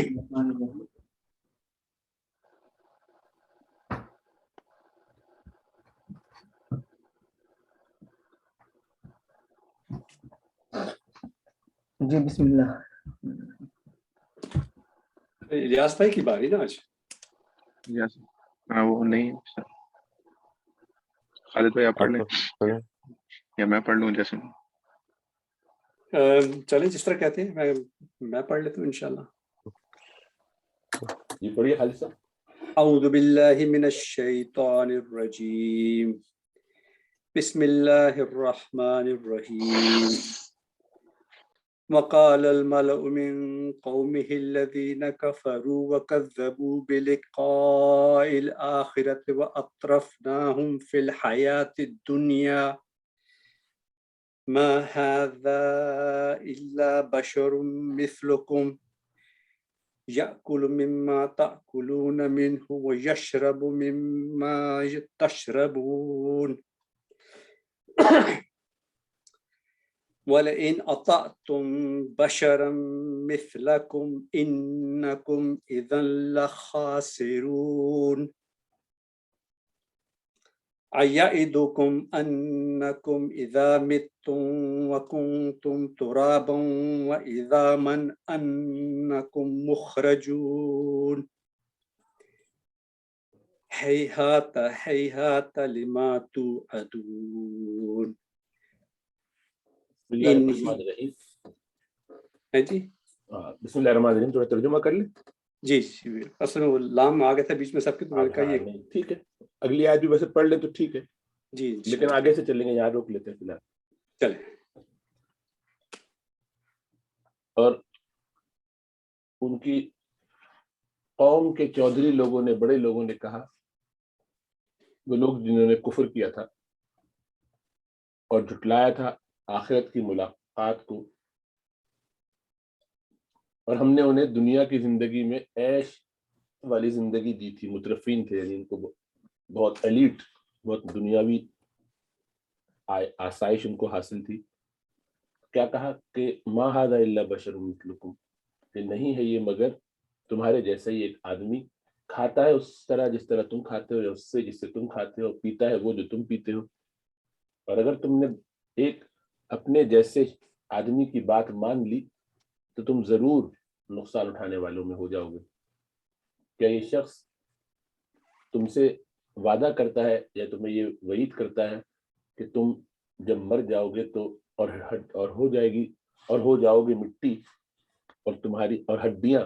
جی بسم اللہ. الیاس بھائی کی باری نا آج. ہاں وہ نہیں خالد بھائی آپ پڑھ لیں یا میں پڑھ لوں جیسے. چلیں جس طرح کہتے ہیں میں پڑھ لیتا ہوں انشاءاللہ. یہ پڑھیے خالد صاحب. اعوذ باللہ من الشیطان الرجیم بسم اللہ الرحمن الرحیم. وقال الملأ من قومه الذين كفروا وكذبوا بلقاء الآخرة وأطرفناهم في الحياة الدنيا ما هذا إلا بشر مثلكم يأكل مما تأكلون منه ويشرب مما تشربون وَلَئِنْ أَطَعْتُمْ بَشَرًا مِثْلَكُمْ إِنَّكُمْ إِذًا لَخَاسِرُونَ أَيَعِدُكُمْ أَنَّكُمْ إِذَا مِتُّمْ وَكُنْتُمْ تُرَابًا وَإِظَامًا أَنَّكُمْ مُخْرَجُونَ هَيْهَاتَ هَيْهَاتَ لِمَا تُوعَدُونَ. بسم اللہ الرحمن الرحیم. جی بسم اللہ الرحمن الرحیم. تھوڑا ترجمہ کر لیں. جی اصل میں وہ لام آ گیا تھا بیچ میں سب کے. تو میں نے کہا یہ ٹھیک ہے اگلی آیت بھی ویسے پڑھ لیں تو ٹھیک ہے. جی لیکن آگے سے چلیں گے, یہاں روک لیتے ہیں فی الحال. چلیں. اور ان کی قوم کے چودھری لوگوں نے, بڑے لوگوں نے کہا, وہ لوگ جنہوں نے کفر کیا تھا اور جھٹلایا تھا آخرت کی ملاقات کو, اور ہم نے انہیں دنیا کی زندگی میں عیش والی زندگی دی تھی, مترفین تھے, یعنی ان کو بہت ایلیٹ, بہت دنیاوی آسائش ان کو حاصل تھی. کیا کہا کہ ما ھذا الا بشر مثلکم, کہ نہیں ہے یہ مگر تمہارے جیسا ہی ایک آدمی, کھاتا ہے اس طرح جس طرح تم کھاتے ہو, یا اس سے جس سے تم کھاتے ہو, پیتا ہے وہ جو تم پیتے ہو. اور اگر تم نے ایک اپنے جیسے آدمی کی بات مان لی تو تم ضرور نقصان اٹھانے والوں میں ہو جاؤ گے. کیا یہ شخص تم سے وعدہ کرتا ہے یا تمہیں یہ وعید کرتا ہے کہ تم جب مر جاؤ گے تو اور ہو جائے گی, اور ہو جاؤ گے مٹی, اور تمہاری اور ہڈیاں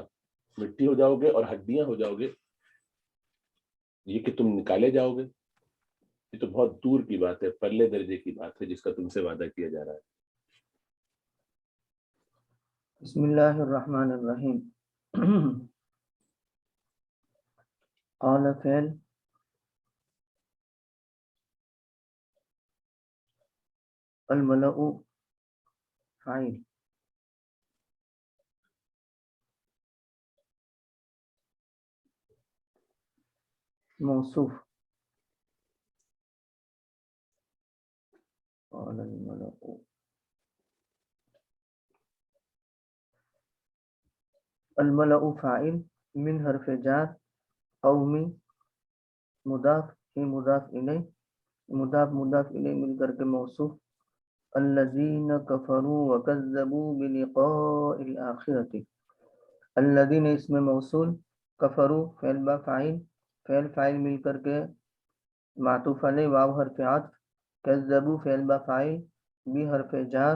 مٹی ہو جاؤ گے اور ہڈیاں ہو جاؤ گے, یہ کہ تم نکالے جاؤ گے. یہ تو بہت دور کی بات ہے, پرلے درجے کی بات ہے جس کا تم سے وعدہ کیا جا رہا ہے. بسم اللہ الرحمن الرحیم. قال فعل الملأ فاعل موصوف قال الملأ الملأ فاعل من حرف جار قومی مضاف ہی مضاف الیہ مضاف الیہ مل کر کے موصوف الذین کفروا وکذبوا بلقاء الآخرۃ. الذین اسم موصول, کفروا فعل با فاعل مل کر کے معطوف علیہ واو حرف عطف, کذبوا فعل با فاعل بی حرف جار,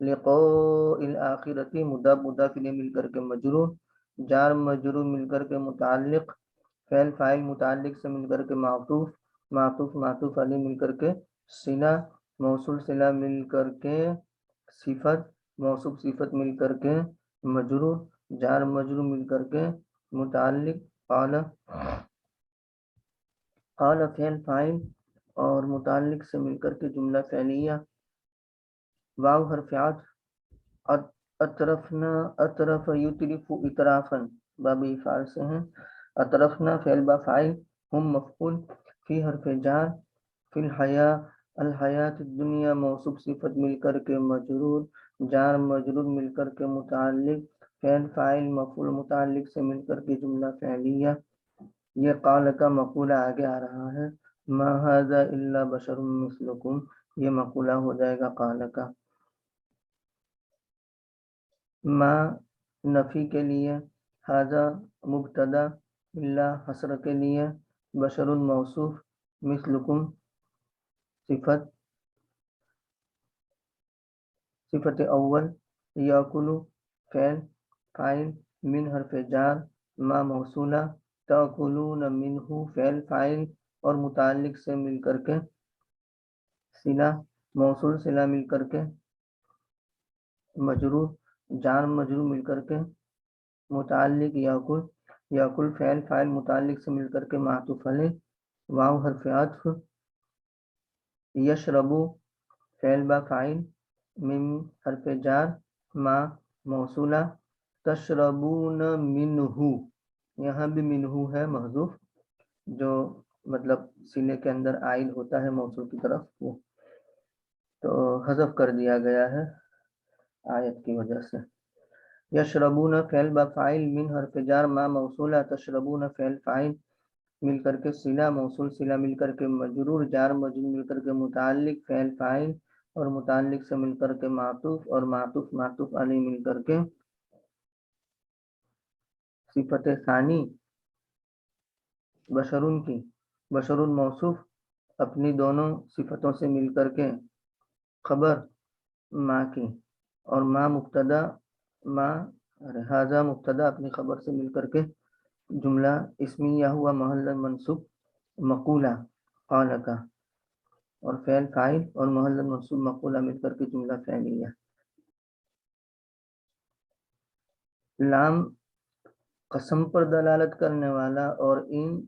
لقاء الآخرۃ مضاف الیہ مل کر کے مجرور, جار مجرور مل کر کے متعلق, فاعل متعلق سے مل کر کے معطوف علیہ مل کر کے صلہ, موصول صلہ مل کر کے صفت, موصوف صفت مل کر کے مجرور, جار مجرور مل کر کے متعلق. قال فعل فاعل اور متعلق سے مل کر کے جملہ فعلیہ, واو حرف عطف, اطرفنا اطرف یطرف اطرافا باب افعال سے ہیں, اطرفنا فعل با فاعل ہم مفعول, فی حرف جار, فی الحیات الدنیا موصوف صفت مل کر کے مجرور, جار مجرور مل کر کے متعلق, فعل فاعل مفعول متعلق سے مل کر کے جملہ فعلیہ. یہ قال کا مقولہ آگے آ رہا ہے. ما ھذا الا بشر مثلکم، یہ مقولہ ہو جائے گا قال کا. ما نفی کے لیے، ھذا مبتدا، الا حسر کے لیے، بشر موصوف، مثلکم صفت اول، یاکل فعل فاعل، من حرف جار، ما موصولہ، تاکلون منہ فعل فاعل اور متعلق سے مل کر کے صلہ، موصول صلہ مل کر کے مجرور، جار مجرور مل کر کے متعلق یاکل، یاکل فعل فاعل متعلق سے مل کر کے معطوف علیہ، واو حرف عطف، یشربو فعل با فاعل، من حرف جار، ما موصولہ، تشربون منہ، یہاں بھی منہ ہے محذوف، جو مطلب سینے کے اندر عائد ہوتا ہے موصول کی طرف، وہ تو حذف کر دیا گیا ہے آیت کی وجہ سے. یشربون فعل با فاعل، من حرف جار، ما موصولہ، تشربون فعل فاعل مل کر کے صلہ، موصول صلہ مل کر کے مجرور، جار مجرور مل کر کے متعلق فعل فاعل اور متعلق سے مل کر کے معطوف، اور معطوف معطوف علیہ مل کر کے صفت ثانی بشرون کی، بشرون موصوف اپنی دونوں صفتوں سے مل کر کے خبر ما کی، اور ما مبتدا، ما ھذا مبتدا اپنی خبر سے مل کر کے جملہ اسمیہ ہوا محل منصوب مقولہ قال کا، اور فعل فاعل اور محل منصوب مقولہ مل کر کے جملہ فعلیہ. لام قسم پر دلالت کرنے والا اور ان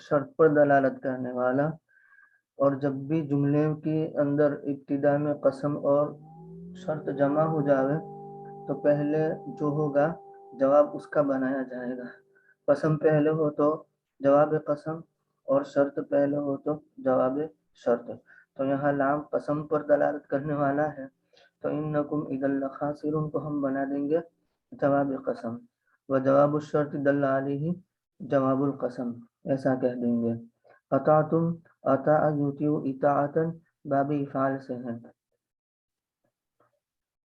شرط پر دلالت کرنے والا، اور جب بھی جملے کے اندر ابتدا میں قسم اور شرط جمع ہو جاوے تو پہلے جو ہوگا جواب اس کا بنایا جائے گا. قسم پہلے ہو تو جواب قسم، اور شرط پہلے ہو تو جواب شرط. تو یہاں لام قسم پر دلالت کرنے والا ہے تو انکم اذا لخاسرون کو ہم بنا دیں گے جواب قسم، و جواب الشرط دل علیہ جواب القسم، ایسا کہہ دیں گے. اطاعتم، اطاع یطیع اطاعتن باب افعال سے ہے،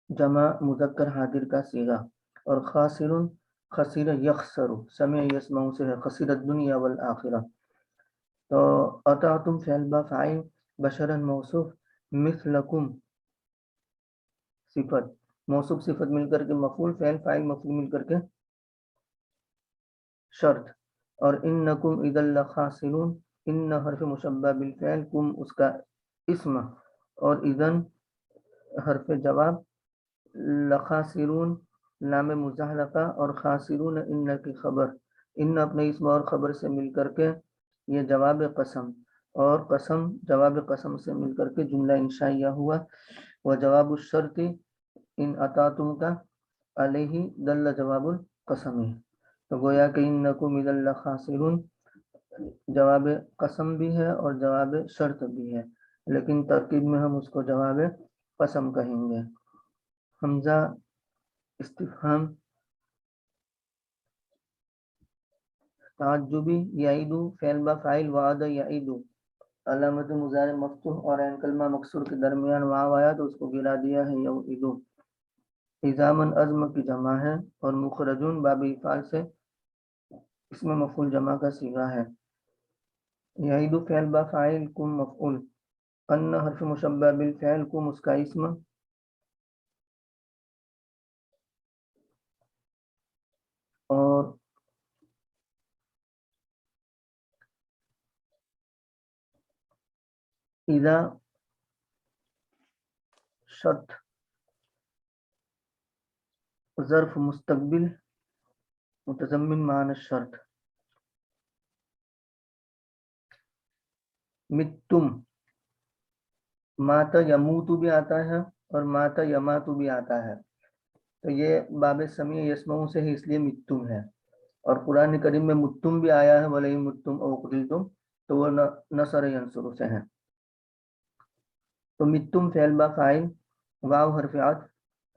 جمع مذکر حاضر کا صیغہ. اور خاسرون، خسر یخسر، سمع یسمع سے ہے، خسر الدنیا والآخرہ. تو اطاعتم فعل با فاعل، بشرا موصوف، مثلکم صفت، موصوف صفت مل کر کے مفعول، فعل فاعل مفعول مل کر کے شرط. اور انکم اذا لخاسرون، ان حرف مشبہ بالفعل، کم اس کا اسم، اور اذن حرف جواب، لخاسرون لام مزحلقہ، اور خاسرون ان کی خبر، ان اپنے اسم اور خبر سے مل کر کے یہ جواب قسم، اور قسم جواب قسم سے مل کر کے جملہ انشائیہ ہوا. و جواب الشرط ان اطاعتم کا علیہ دل جواب القسم. تو گویا کہ انکم اذا لخاسرون جواب قسم بھی ہے اور جواب شرط بھی ہے، لیکن ترکیب میں ہم اس کو جواب قسم کہیں گے. حمزہ استفہام تعجبی، یعیدو فعل با فاعل، وعد یعیدو علامت مضارع مفتوح اور عین کلمہ مکسور کے درمیان واو آیا تو اس کو گرا دیا ہے یعیدو. اذامن عزم کی جمع ہے، اور مخرجون باب افعال سے اس میں مفعول جمع کا صیغہ ہے. یعیدو فعل با فاعل، کم مفعول، ان حرف مشبہ بالفعل، کم اس کا اسم، اور اذا شرط، ظرف مستقبل متضمن معنی الشرط. متم، ماتا یموتو بھی آتا ہے اور ماتا یماتو بھی آتا ہے، تو یہ باب سمیع یسمعون سے ہی اس لیے متم ہے. اور قرآن کریم میں متم بھی آیا ہے، وَلَئِن مُتُّمْ أَوْ قُتِلْتُمْ، تو وہ نصر ینصر سے ہے. تو متم فعل با فاعل، واو حرف عطف،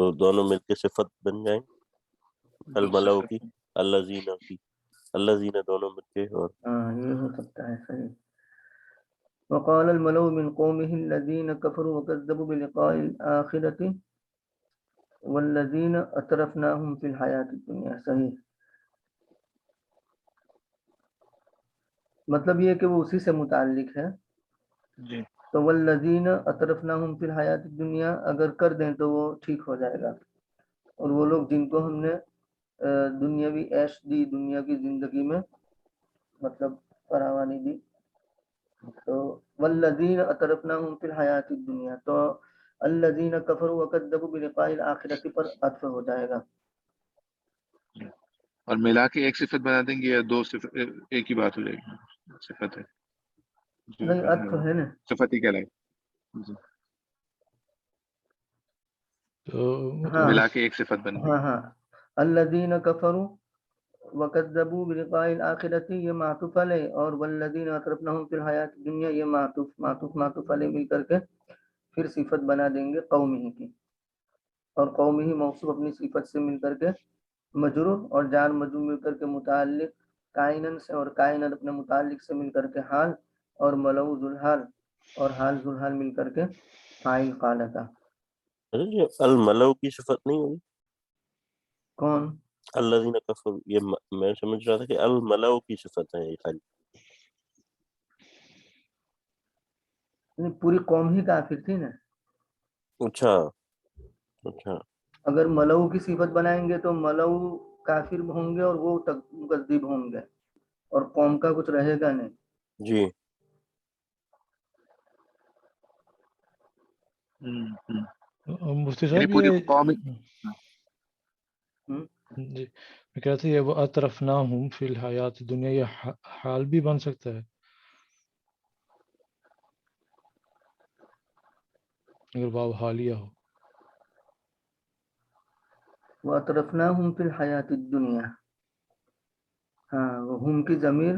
تو دونوں مل کے صفت بن جائیں الملو کی صفت- الذین کی الذین دونوں مل کے اور ہاں یہ ہو سکتا ہے صحیح. وقال الملأ من قومه الذين كفروا وكذبوا بلقاء الآخرة والذين أترفناهم في الحياة الدنيا. صحیح. مطلب یہ کہ وہ اسی سے متعلق ہے. جی تو والذین اطرفناہم فی الحیات الدنیا اگر کر دیں تو وہ ٹھیک ہو جائے گا. اور وہ لوگ جن کو ہم نے دنیاوی عیش دی، دنیا کی زندگی میں مطلب فراوانی دی. تو والذین اطرفناہم فی الحیات الدنیا تو الذین کفروا وکذبوا بلقاء الآخرۃ پر عطف ہو جائے گا. اور ملا کے ایک صفت بنا دیں گے یا دو صفت ایک ہی بات ہو جائے گی؟ صفت ہے جو نہیں عطف ہے نا. صفت ہی کہلائے. جی تو ہاں ملا کے ایک صفت بن گئی. ہاں ہاں الذین کفروا وکذبوا بلقاء الآخرۃ یہ معطوف علیہ، اور والذین اطرفناہم فی الحیات الدنیا یہ معطوف علیہ مل کر کے پھر صفت بنا دیں گے قومی کی. اور قومی موصوف اپنی صفت سے مل کر کے مجرور، اور جار مجرور مل کر کے متعلق کائنن سے، اور کائنن اپنے متعلق سے مل کر کے حال، اور ملو ذوالحال اور حال ذوالحال مل کر کے فاعل قال کا. یہ الملو کی صفت نہیں ہوگی کون؟ الذین کفروا، یہ میں سمجھ رہا تھا کہ الملو کی صفت ہے یہ خالی. یعنی پوری قوم ہی کافر تھی نا. اچھا اچھا اگر ملو کی صفت بنائیں گے تو ملو کافر ہوں گے اور وہ مکذب ہوں گے، اور قوم کا کچھ رہے گا نہیں. جی مفتی یعنی صاحب پوری یہ قوم جی میں کہتا ہوں یہ وہ اطرفناہم فی الحیات دنیا یہ حال بھی بن سکتا ہے اگر باب حالیہ ہو. وَأَطْرَفْنَاهُمْ فِي الْحَيَاةِ الدُّنْيَا. ہاں وہ ہم کی ضمیر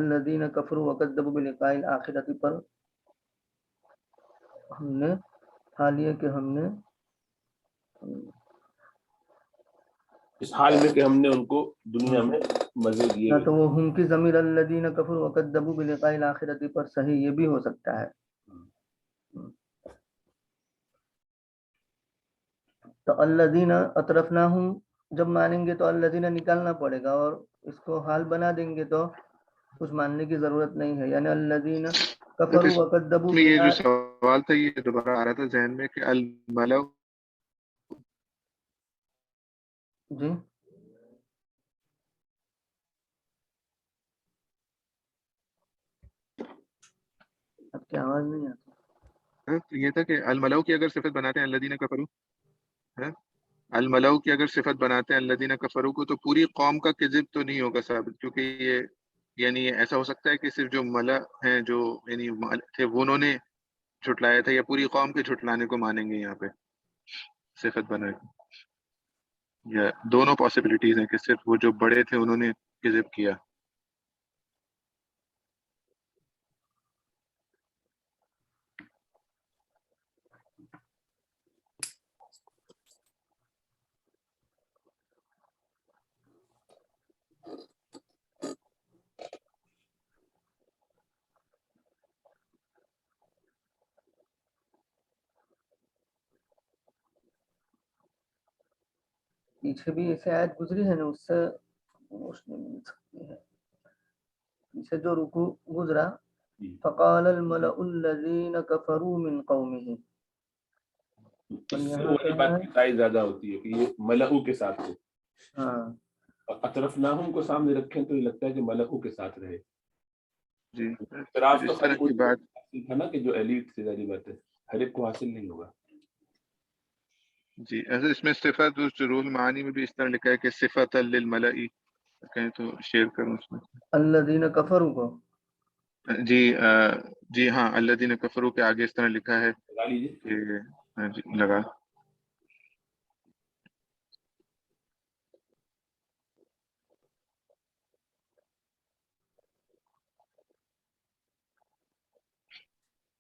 الذین کفروا وکذبوا بلقاء الآخرۃ پر ہم نے حالیہ کہ ہم نے اس حال میں کہ ہم نے ان کو دنیا میں مزے دیے نہ ہوئے تو وہ ہم کی ضمیر الذین کفروا وکذبوا بلقاء الآخرۃ پر صحیح یہ بھی ہو سکتا ہے. تو الذین اطرفناہم جب مانیں گے تو الذین نکالنا پڑے گا، اور اس کو حال بنا دیں گے تو کچھ ماننے کی ضرورت نہیں ہے. یعنی الذین کفروا وکذبوا میں یہ جو سوال تھا یہ دوبارہ آ رہا تھا ذہن میں کہ الملو جی اب کیا آواز نہیں آتی. یہ تھا کہ الملو کی اگر صفت بناتے ہیں الذین کفروا، الملو کی اگر صفت بناتے ہیں الذین کفروا کو تو پوری قوم کا کذب تو نہیں ہوگا ثابت، کیونکہ یہ یعنی ایسا ہو سکتا ہے کہ صرف جو ملا ہیں جو یعنی تھے وہ انہوں نے جھٹلایا تھا، یا پوری قوم کے جھٹلانے کو مانیں گے یہاں پہ صفت بنا کے. یا دونوں پاسبلٹیز ہیں کہ صرف وہ جو بڑے تھے انہوں نے کذب کیا. پیچھے بھی ایسے آیت گزری ہے نا، اس سے روشنی مل سکتی ہے. پیچھے جو رکوع گزرا فقال الملأ الذین کفروا من قومه، اور اس سے یہاں وہی کہنا بات ہے کی تائید زیادہ ہوتی ہے کہ یہ ملہو کے ساتھ ہے. ہاں اطرفناہم کو سامنے رکھیں تو یہ لگتا ہے کہ ملہو کے ساتھ رہے. جی اعتراف تو اس طرح کی بات تھا نا کہ جو ایلیٹ سے ظاہری بات ہے ہر ایک کو حاصل نہیں ہوگا. جی ایسے اس میں صفت روح المعانی میں بھی اس طرح لکھا ہے کہ صفت للملئی، کہیں تو شیئر کروں اس میں. الذین کفروا کو جی جی ہاں الذین کفروا کے آگے اس طرح لکھا ہے لگا لیجیے. کہ جی لگا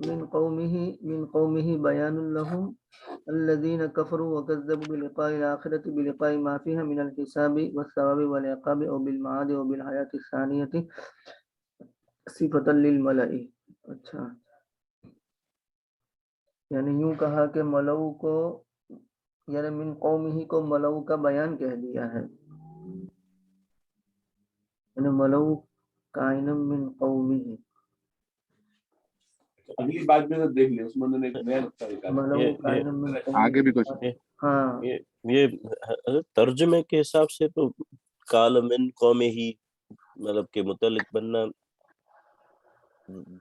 من قومه بيان لهم الذين كفروا وكذبوا بلقاء الآخرة بلقاء ما فيها من الحساب والثواب والعقاب أو بالمعاد أو بالحياة الثانية صفة للملأ. اچھا، یعنی یوں کہا کہ ملؤ کو، یعنی من قومه کو ملؤ کا بیان کہہ دیا ہے، یعنی ملؤ کائن من قومه، اگلی بات میں تو دیکھ لیں، اس میں انہوں نے ایک نیا نقطہ نکالا۔ ملؤ یہ کائن من آگے بھی کچھ قومه. ہاں یہ ترجمے کے حساب سے تو قال من قوم ہی مطلب کے متعلق بننا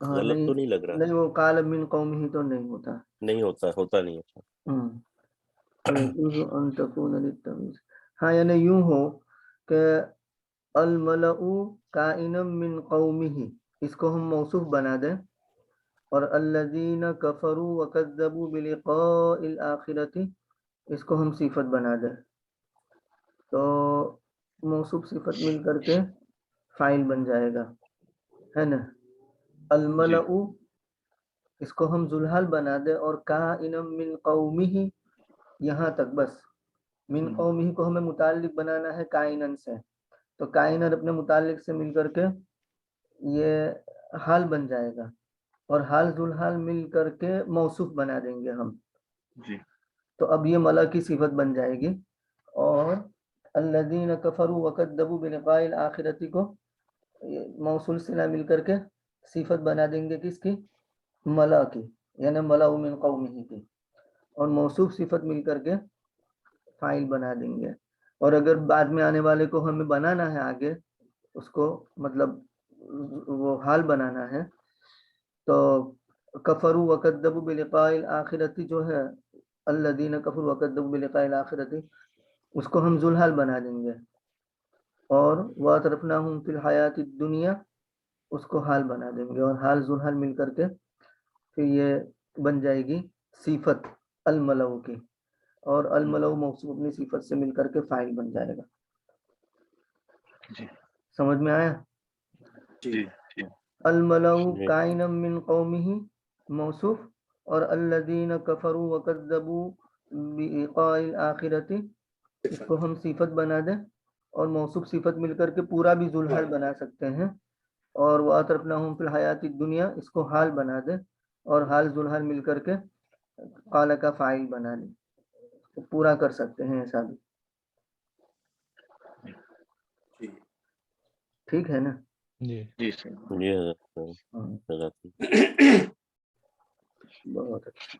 ہاں، غلط تو نہیں لگ رہا؟ نہیں وہ قال من قومه تو نہیں ہوتا. نہیں ہوتا نہیں ہے. ويجوز ان تكون للتمييز. ہاں یعنی یوں ہو کہ الملأ کائن من قومه، اس کو ہم موصوف بنا دیں، اور الذین کفروا وکذبوا بلقاء الآخرۃ اس کو ہم صفت بنا دیں، تو موصوف صفت مل کر کے فاعل بن جائے گا، ہے نا. الملأ اس کو ہم ذوالحال بنا دیں اور کائن من قومه یہاں تک بس. من قومه کو ہمیں متعلق بنانا ہے کائنن سے، تو کائنن اپنے متعلق سے مل کر کے یہ حال بن جائے گا، اور حال ذوالحال مل کر کے موصوف بنا دیں گے ہم. جی تو اب یہ ملا کی صفت بن جائے گی، اور الذین کفروا وکذبوا بلقاء الآخرۃ کو موصول صلہ مل کر کے صفت بنا دیں گے کس کی؟ ملا کی، یعنی ملأ من قومه کی، اور موصوف صفت مل کر کے فاعل بنا دیں گے. اور اگر بعد میں آنے والے کو ہمیں بنانا ہے آگے، اس کو مطلب وہ حال بنانا ہے، تو کفروا وکذبوا بلقاء الآخرۃ جو ہے الذین کفروا وکذبوا بلقاء الآخرۃ، اس کو ہم ذوالحال بنا دیں گے، اور وَأَتْرَفْنَاهُمْ فِي الْحَيَاةِ الدُّنْيَا اس کو حال بنا دیں گے، اور حال ذوالحال مل کر کے پھر یہ بن جائے گی صفت الملأ کی، اور الملأ موصوف اپنی صفت سے مل کر کے فاعل بن جائے گا. جی سمجھ میں آیا؟ جی جی الملأ جی. کائن من قومه موصوف، اور الذین کفروا وکذبوا بلقاء الآخرۃ اس کو ہم صفت بنا دیں، اور موصوف صفت مل کر کے پورا بھی ذوالحال بنا سکتے ہیں، اور وَأَتْرَفْنَاهُمْ فِي الْحَيَاةِ الدُّنْيَا اس کو حال بنا دیں، اور حال ذوالحال مل کر کے قال کا فاعل بنا دیں، تو پورا کر سکتے ہیں ایسا بھی. ٹھیک ہے نا؟ جی جی صحیح. یہ حضرت بہت اچھا.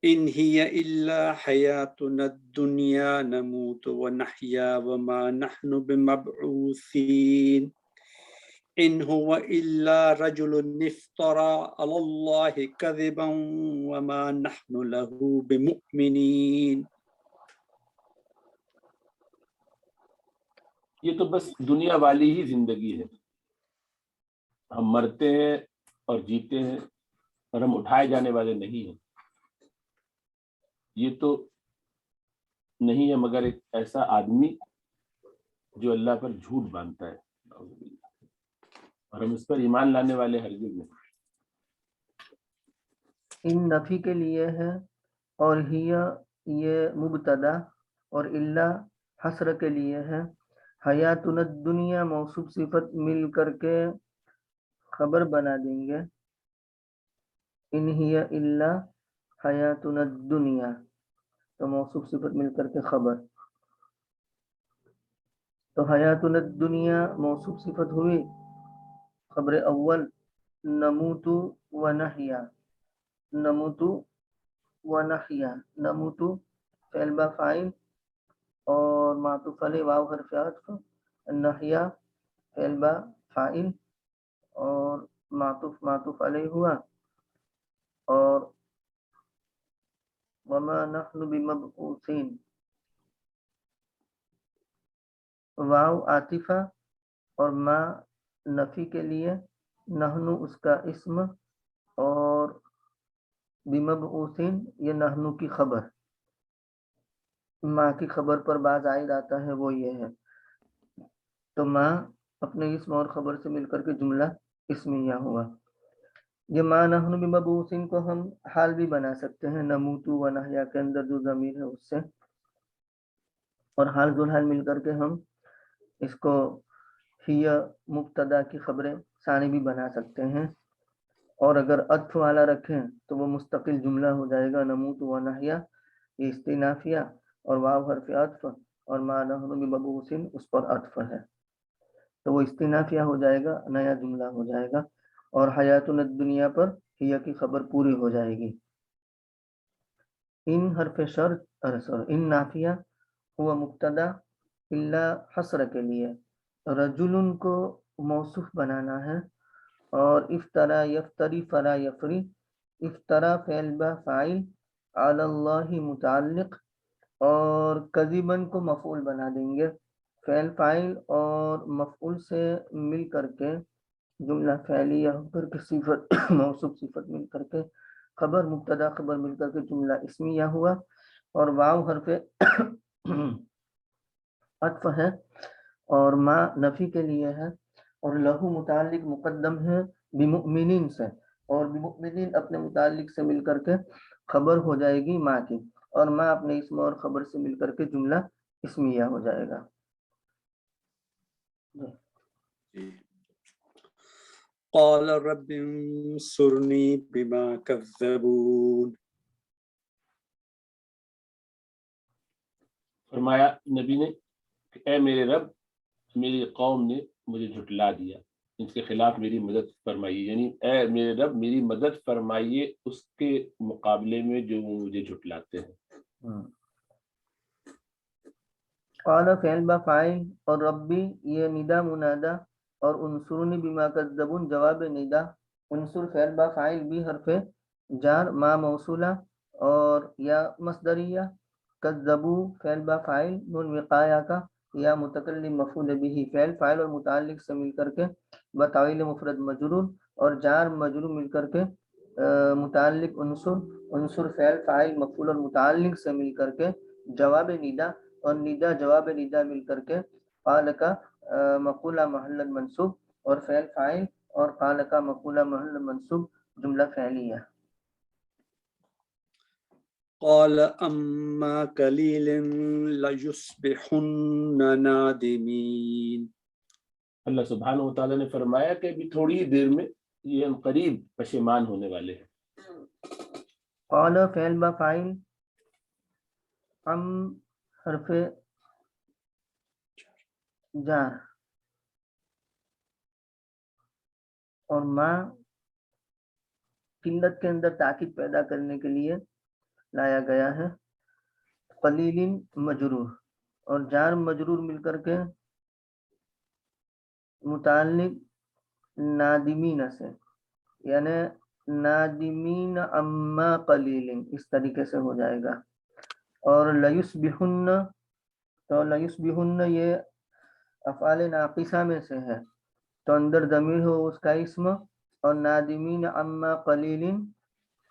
إن هي إلا حياتنا الدنيا نموت ونحيا وما نحن بمبعوثين إن هو إلا رجل افترى على الله كذبا وما نحن له بمؤمنين. یہ تو بس دنیا والی ہی زندگی ہے، ہم مرتے ہیں اور جیتے ہیں، اور ہم اٹھائے جانے والے نہیں ہیں. یہ تو نہیں ہے مگر ایک ایسا آدمی جو اللہ پر جھوٹ باندھتا ہے، اور ہم اس پر ایمان لانے والے ہرگز نہیں. ان نفی کے لیے ہے، اور ہی یہ مبتدا، اور الا حسر کے لیے ہے. حیاتنا الدنیا موصوف صفت مل کر کے خبر بنا دیں گے. ان ہی الا حیاتنا الدنیا، تو موصوف صفت مل کر کے خبر، تو حیاتنا الدنیا موصوف صفت ہوئی خبر اول. نموت و نحیا، نموت و نحیا، نموت فعل با فاعل اور معطوف علیہ واو حرف عطف، نحیا فعل با فاعل اور معطوف علیہ ہوا، اور وما نحن بمبعوثین واو عاطفہ اور ما نفی کے لیے، نحنو اس کا اسم، اور بمبعوثین یہ نحنو کی خبر، ماں کی خبر پر بعض عائد آتا ہے وہ یہ ہے، تو ماں اپنے اسم اور خبر سے مل کر کے جملہ اسمیہ ہوا۔ یہ ماں نحن بمبعوثین کو ہم حال بھی بنا سکتے ہیں، نموتو و نحیا کے اندر جو ضمیر ہے اس سے، اور حال ذو الحال مل کر کے ہم اس کو ہی مبتدا کی خبریں ثانی بھی بنا سکتے ہیں، اور اگر عطف والا رکھیں تو وہ مستقل جملہ ہو جائے گا، نموت و نحیا یہ استئنافیہ، اور واو حرف عطف، اور ما نحن بمبعوثین اس پر عطف ہے، تو وہ استئنافیہ ہو جائے گا، نیا جملہ ہو جائے گا، اور حیاتنا الدنیا پر ہی کی خبر پوری ہو جائے گی۔ ان حرف شرط ان نافیہ ہوا مبتدا الا حسر کے لیے، رجل کو موصوف بنانا ہے، اور افطرا یفتری فرا یفری، افطرا فعل با فاعل، علی اللہ متعلق، اور کذبن کو مفعول بنا دیں گے، فعل فاعل اور مفعول سے مل کر کے جملہ فعلیہ ہو کر کے صفت موصوف صفت مل کر کے خبر مبتدا خبر مل کر کے جملہ اسمیہ ہوا، اور واو حرف عطف ہے، اور ما نفی کے لیے ہے، اور لہو متعلق مقدم ہے بمؤمنین سے، اور بمؤمنین اپنے متعلق سے مل کر کے خبر ہو جائے گی ما کی، اور ما اپنے اسم اور خبر سے مل کر کے جملہ اسمیہ ہو جائے گا۔ قال رب انصرنی بما کذبون، فرمایا نبی نے کہ اے میرے رب، میری قوم نے مجھے جھٹلا دیا، اس کے خلاف میری مدد فرمائیے، یعنی اے میرے رب میری مدد فرمائیے اس کے مقابلے میں جو مجھے جھٹلاتے ہیں۔ قال فعل با فاعل، اور ربی یہ ندا منادا، اور انصرنی بما کذبون جواب ندا، انصر فعل با فاعل بھی حرف جار، ما موصولہ اور یا مصدریہ، کذبو فعل با فاعل نون وقایا کا، یا متکلم مفعول به فعل فاعل اور متعلق سے مل کر کے بتعویل مفرد مجرور، اور جار مجرور مل کر کے متعلق انصر فعل فاعل مفعول اور متعلق سے مل کر کے جواب ندا، اور ندا جواب ندا مل کر کے قال کا مقولہ محل منصوب، اور فعل فاعل اور قال کا مقولہ محل منصوب جملہ فعلیہ۔ قال اما قلیل لیصبحن نادمین، اللہ سبحانہ و تعالیٰ نے فرمایا کہ ابھی تھوڑی دیر میں یہ ہم قریب پشیمان ہونے والے ہیں۔ قال فعل با فاعل، ام حرف جار، اور ما قلت کے اندر تاکید پیدا کرنے کے لیے لایا گیا ہے، قلیل مجرور، اور جار مجرور مل کر کے متعلق نادمین سے، یعنی نادمین اما قلیل اس طریقے سے ہو جائے گا، اور لیصبحن، تو لیصبحن یہ افعال ناقصہ میں سے ہے، تو اندر ضمیر ہو اس کا اسم، اور نادمین اما قلیل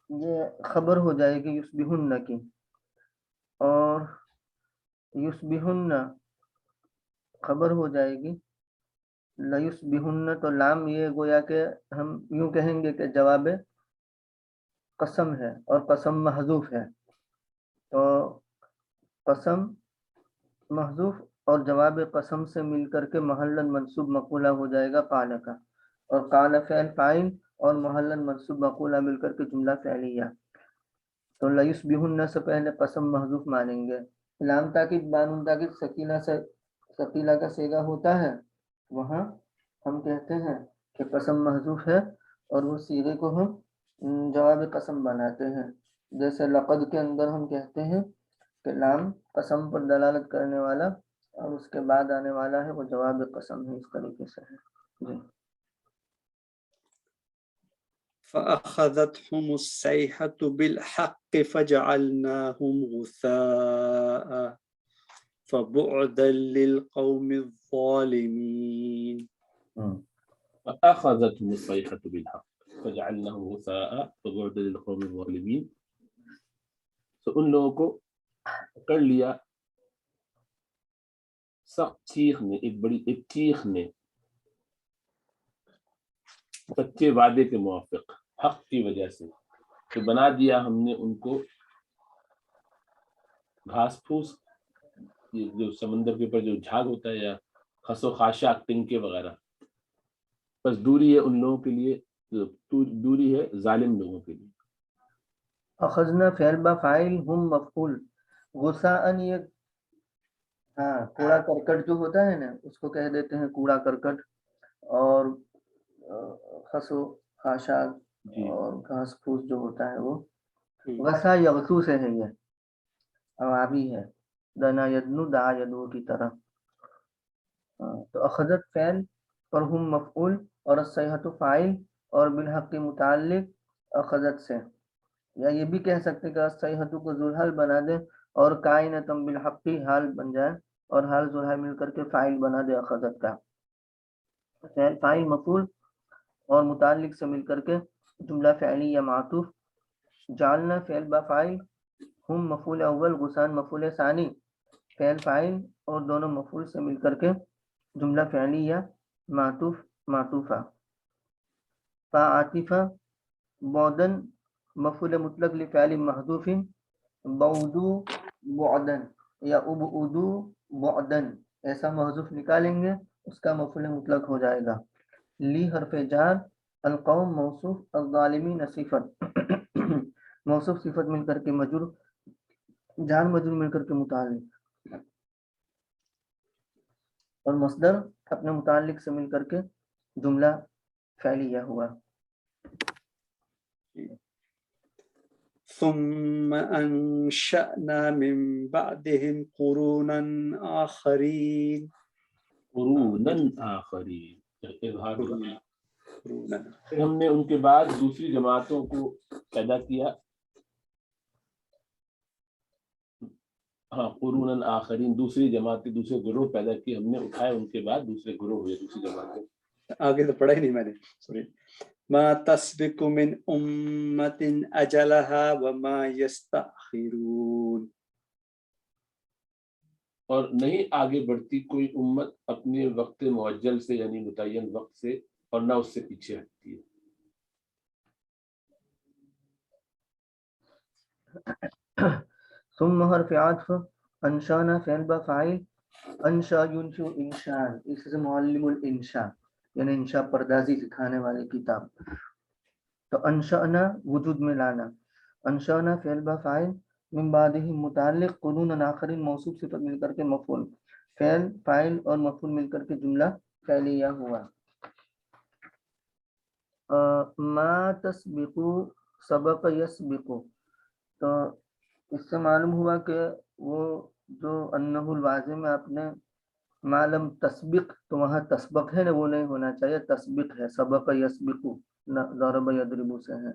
یہ خبر ہو جائے گی یصبحن کی، اور یصبحن خبر ہو جائے گی لیصبحن، تو لام یہ گویا کہ ہم یوں کہیں گے کہ جواب قسم ہے، اور قسم محذوف ہے، تو قسم محذوف اور جواب قسم سے مل کر کے محلن منصوب مقولہ ہو جائے گا قال کا، اور قال فعل فاعل اور محلن منصوب مقولہ مل کر کے جملہ فعلیہ، تو لیصبحن سے پہلے قسم محذوف مانیں گے، لام تاکید بانون تاکید ثقیلہ کا صیغہ ہوتا ہے، وہاں ہم کہتے ہیں کہ قسم محذوف ہے، اور وہ صیغے کو ہم جواب قسم بناتے ہیں، جیسے لقد کے اندر ہم کہتے ہیں کہ لام قسم پر دلالت کرنے والا اور اس کے بعد آنے والا ہے وہ جواب قسم ہے، اس طریقے سے ہے جی۔ فأخذتهم الصيحة بالحق فجعلناهم غثاء فبعدا للقوم الظالمين، فأخذتهم الصيحة بالحق فجعلناهم غثاء فبعدا للقوم الظالمين. تو ان لوگوں کو پکڑ لیا سخت چیخ نے، ایک چیخ نے، سچے وعدے کے موافق حق کی وجہ سے، تو بنا دیا ہم نے ان کو گھاس پھوس، جو سمندر کے اوپر جو جھاگ ہوتا ہے، یا خس و خاشاک، تنکے وغیرہ. بس دوری ہے ان لوگوں کے لیے، دوری ہے ظالم لوگوں کے لیے. اخذنا فعل با فاعل ہم مفعول، غثاءً یہ ہاں کوڑا کرکٹ جو ہوتا ہے نا اس کو کہہ دیتے ہیں کوڑا کرکٹ، اور خس و خاشاک اور گھاس پھوس جو ہوتا ہے وہ غصا یغسو سے ہے، یہ عوابی ہے، دنا یدنو دا یدو کی طرح. تو اخذت فعل اور ہم مفعول اور الصیحۃ فاعل اور بالحق کے متعلق اخذت سے، یا یہ بھی کہہ سکتے کہ الصیحۃ کو ذوالحال بنا دے اور کائنۃ بالحق حال بن جائے، اور حال ذوالحال مل کر کے فاعل بنا دے اخذت کا. فاعل مفعول اور متعلق سے مل کر کے جملہ فعلی یا معطوف. جعلنا فعل با فاعل ہم مفعول اول غسان مفعول ثانی، فعل فاعل اور دونوں مفعول سے مل کر کے جملہ فعلی یا معطوف معطوفہ. فا عاطفہ بعدن مفعول مطلق لفعل محذوف، بعدو بعدن یا ابعدو بعدن ایسا محذوف نکالیں گے اس کا مفعول مطلق ہو جائے گا. لی حرف جار، القوم موصوف، الظالمین صفت، موصوف صفت مل کر کے مجرور، جار مجرور مل کر کے متعلق، اور مصدر اپنے متعلق سے مل کر کے جملہ فعلیہ ہوا. ثم انشأنا من بعدهم قرونا آخرین. قرونا آخرین، اظہار ہوا. قرونا. پھر ہم نے ان کے بعد دوسری جماعتوں کو پیدا کیا. ہاں، قرون آخرین، دوسری جماعتیں، دوسرے گروہ پیدا کیے ہم نے، اٹھائے ان کے بعد دوسرے گروہ ہوئے، دوسری جماعتیں. آگے تو پڑھا ہی نہیں میں نے، سوری. ما تسبق من امت اجلها وما یستأخرون. اور نہیں آگے بڑھتی کوئی امت اپنے وقت معجل سے، یعنی متعین وقت سے، اور نہ اس سے پیچھے ہٹتی ہے. ثم حرف عطف، انشانا فعل با فاعل، انشا ینشو انشاء، اس سے معلم الانشاء یعنی انشاء پردازی سکھانے والے کتاب. تو انشأنا وجود میں لانا، انشأنا فعل با فاعل، من بعدہ متعلق، قرون آخرین موصوف صفت مل کر کے مفعول، فعل فاعل اور مفعول مل کر کے جملہ فعلیہ ہوا. ما تسبقو سبق یسبقو، تو اس سے معلوم ہوا کہ وہ جو انہ الواضح میں آپ نے معلم تسبق، تو وہاں تسبق ہے نا، وہ نہیں ہونا چاہیے، تسبق ہے. سبق یسبقو ضرب یضربو سے ہے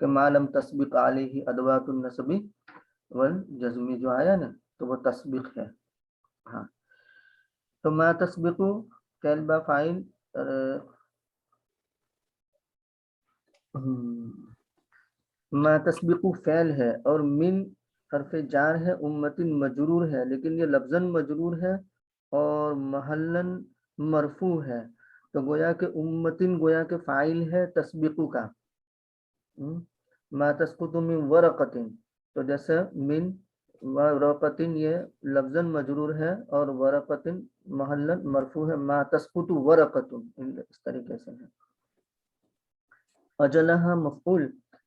کہ معلم تسبق علیہ ادوات النصب والجزم جو آیا نا تو وہ تسبق ہے. ہاں، تو ما تسبقو فعل با فاعل، ما تسبقو فعل ہے اور من حرف جار ہے، امتن مجرور ہے، لیکن یہ لفظاً مجرور ہے اور محلاً مرفوع ہے. تو گویا کہ امتن گویا کہ فاعل ہے تسبقو کا. ما تسقط من ورقتن، تو جیسے من ورقتن یہ لفظاً مجرور ہے اور ورقتن محلاً مرفوع ہے. ما تسقط ورقتن اس طریقے سے ہے. اجلہا مفعول،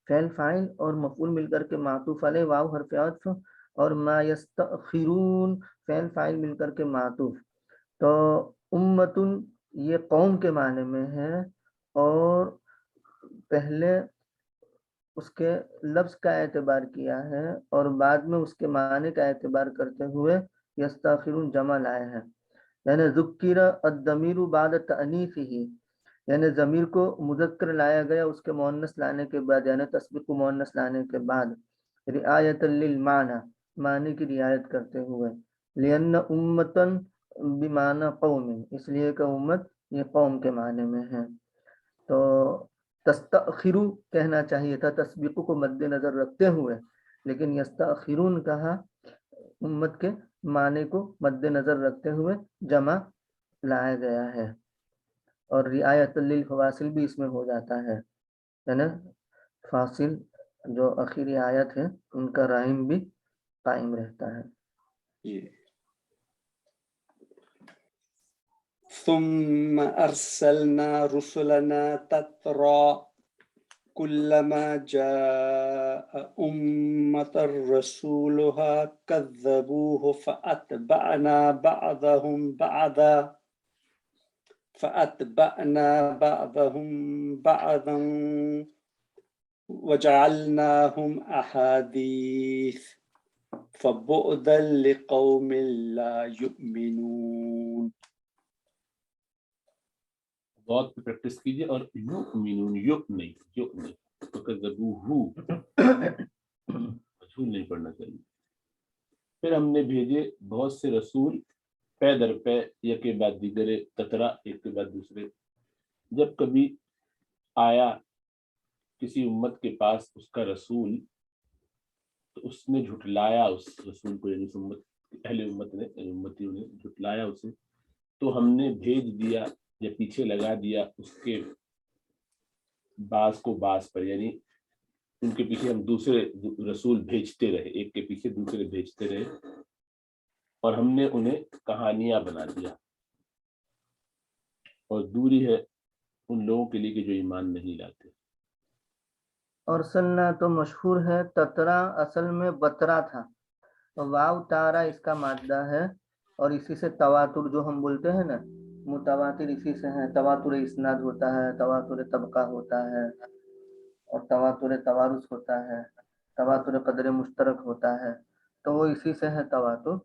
فعل فاعل اور مفعول مل کر کے معطوف علیہ، واو حرف عطف، اور ما یستأخرون فعل فاعل مل کر کے معطوف. تو امتن یہ قوم کے معنی میں ہے، اور پہلے اس کے لفظ کا اعتبار کیا ہے اور بعد میں اس کے معنی کا اعتبار کرتے ہوئے یستأخرون جمع لائے ہیں. یعنی ذکر الضمیر بعد تأنیثہ، یعنی ضمیر کو مذکر لایا گیا اس کے مؤنث لانے کے بعد، یعنی تسبیق کو مؤنث لانے کے بعد، رعایت للمعنی، معنی کی رعایت کرتے ہوئے. لأن امتن بمعنی قوم، اس لیے کہ امت یہ قوم کے معنی میں ہے. تو تستأخرو کہنا چاہیے تھا تسبیق کو مد نظر رکھتے ہوئے، لیکن یستأخرون کہا امت کے معنی کو مد نظر رکھتے ہوئے جمع لایا گیا ہے، اور رعایت للفواصل بھی اس میں ہو جاتا ہے، یعنی فاصل جو آخری آیت ہے ان کا رائم بھی قائم رہتا ہے۔ یہ ثم ارسلنا رسلنا تترا كلما جاء أمة رسولها كذبوه فأتبعنا بعضهم بعضا وجعلناهم أحاديث فبعدا لقوم لا يؤمنون۔ بہت پریکٹس کیجیے، اور یؤمنون یو نہیں فکذبوہ مجھول نہیں پڑھنا چاہیے۔ پھر ہم نے بھیجے بہت سے رسول پے در پے، یک کے بعد دیگرے، تترا ایک کے بعد دوسرے۔ جب کبھی آیا کسی امت کے پاس اس کا رسول تو اس نے جھٹلایا اس رسول کو، یعنی اہل امت نے، امتیوں نے جھٹلایا اسے، تو ہم نے بھیج دیا یا پیچھے لگا دیا اس کے بعض کو بعض پر، یعنی ان کے پیچھے ہم دوسرے رسول بھیجتے رہے، ایک کے پیچھے دوسرے بھیجتے رہے، اور ہم نے انہیں کہانیاں بنا دیا۔ اور دوری ہے ان لوگوں کے لیے کہ جو ایمان نہیں لاتے۔ اور سلنا تو مشہور ہے، تترا اصل میں بترا تھا، واو تارا اس کا مادہ ہے، اور اسی سے تواتر جو ہم بولتے ہیں نا، متواتر اسی سے ہے، تواتر اسناد ہوتا ہے، تواتر طبقہ ہوتا ہے، اور تواتر توارث ہوتا ہے، تواتر قدر مشترک ہوتا ہے، تو وہ اسی سے ہے تواتر۔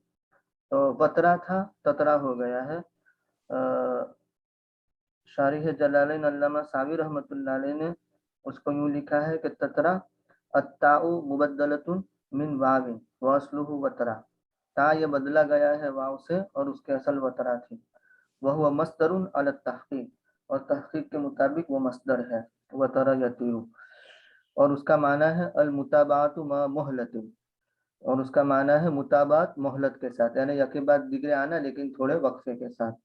تو بترا تھا، تترا ہو گیا ہے۔ شارح جلالین علامہ ساوی رحمۃ اللہ علیہ نے اس کو یوں لکھا ہے کہ تترا التاء مبدلۃ من واو واصلہ وترا، تا یہ بدلا گیا ہے واو سے اور اس کے اصل وترا تھی، وہو مصدر علی التحقیق، اور تحقیق کے مطابق وہ مصدر ہے، وترا یطیر، اور اس کا معنی ہے المتابعۃ مع مہلۃ، اور اس کا معنی ہے متابعت مہلت کے ساتھ، یعنی یکے بعد دیگرے آنا لیکن تھوڑے وقفے کے ساتھ۔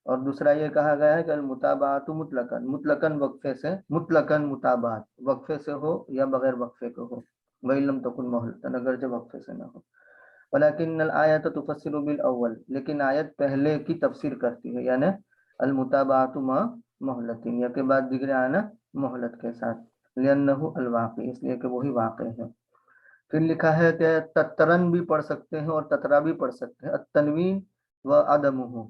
اور دوسرا یہ کہا گیا ہے کہ المتابعات مطلقاً، مطلقاً وقفے سے، مطلقاً متابعت وقفے سے ہو یا بغیر وقفے کے ہو، وَإِن لَمْ تَكُنْ مُهْلَةً، اگرچہ وقفے سے نہ ہو۔ وَلَكِنَّ الْآيَةَ تُفَسِّرُ بِالْأَوَّلِ، لیکن آیت پہلے کی تفسیر کرتی ہے، یعنی المتابعات مع مہلۃ، یا کے بعد دیگرے آنا مہلت کے ساتھ، لِأَنَّهُ الْوَاقِعُ، اس لیے کہ وہی واقع ہے۔ پھر لکھا ہے کہ تترن بھی پڑھ سکتے ہیں اور تترا بھی پڑھ سکتے ہیں، التنوین و عدمہ،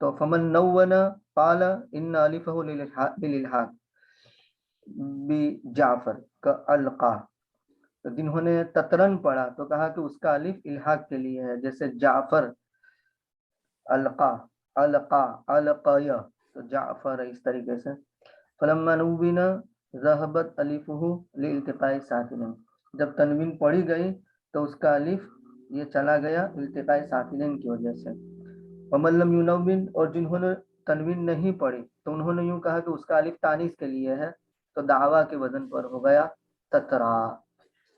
تو فمن نون قال ان الفہ للالحاق بجعفر کا القا، تو جنہوں نے تترن پڑھا تو کہا کہ اس کا الف الحاق کے لیے ہے، جیسے جعفر القا، القا القیا، تو جعفر اس طریقے سے۔ فلما نوین ذهبت الفہ لالتقاء ساکنین، جب تنوین پڑھی گئی تو اس کا الف یہ چلا گیا التقاء ساکنین کی وجہ سے۔ ومن لم ینون، اور جنہوں نے تنوین نہیں پڑھی تو انہوں نے یوں کہا کہ اس کا الف تانیث کے لیے ہے، تو دعویٰ کے وزن پر ہو گیا تترا،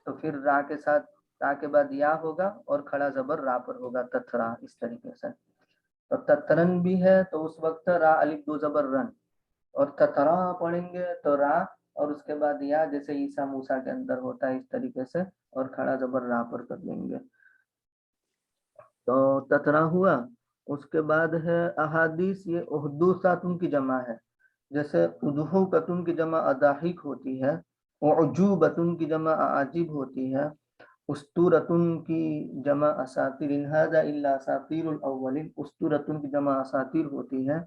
تو پھر را کے ساتھ، را کے بعد یا ہوگا اور کھڑا زبر را پر ہوگا، تترا، اس طریقے سے۔ تو تترن بھی ہے تو اس وقت را الف دو زبر رن، اور تترا پڑھیں گے تو را اور اس کے بعد یا، جیسے عیسیٰ موسیٰ کے اندر ہوتا ہے اس طریقے سے، اور کھڑا زبر را پر کر دیں گے، تو تترا ہوا۔ اس کے بعد ہے احادیث، یہ احدوثاتن کی جمع ہے، جیسے ادحوکتن کی جمع اضاحک ہوتی ہے، عجوبتن کی جمع عاجب ہوتی ہے، استورتن کی جمع اساطیر، ان ھذا الا اساطیر الاولین، استورتن کی جمع اساطیر ہوتی ہے،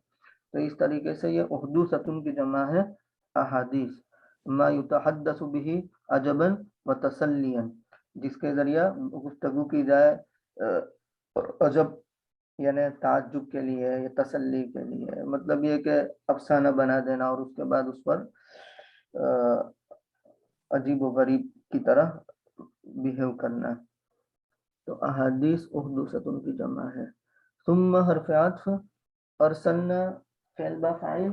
تو اس طریقے سے یہ احدوثتن کی جمع ہے احادیث، ما یتحدث به عجبا وتسلیا، جس کے ذریعہ گفتگو کی جائے عجب یعنی تعجب کے لیے یا تسلی کے لیے، مطلب یہ کہ افسانہ بنا دینا اور اس کے بعد اس پر عجیب و غریب کی طرح بیہیو کرنا، تو احادیث احدوثتن کی جمع ہے۔ ثم حرف عطف، ارسلنا فعل با فاعل،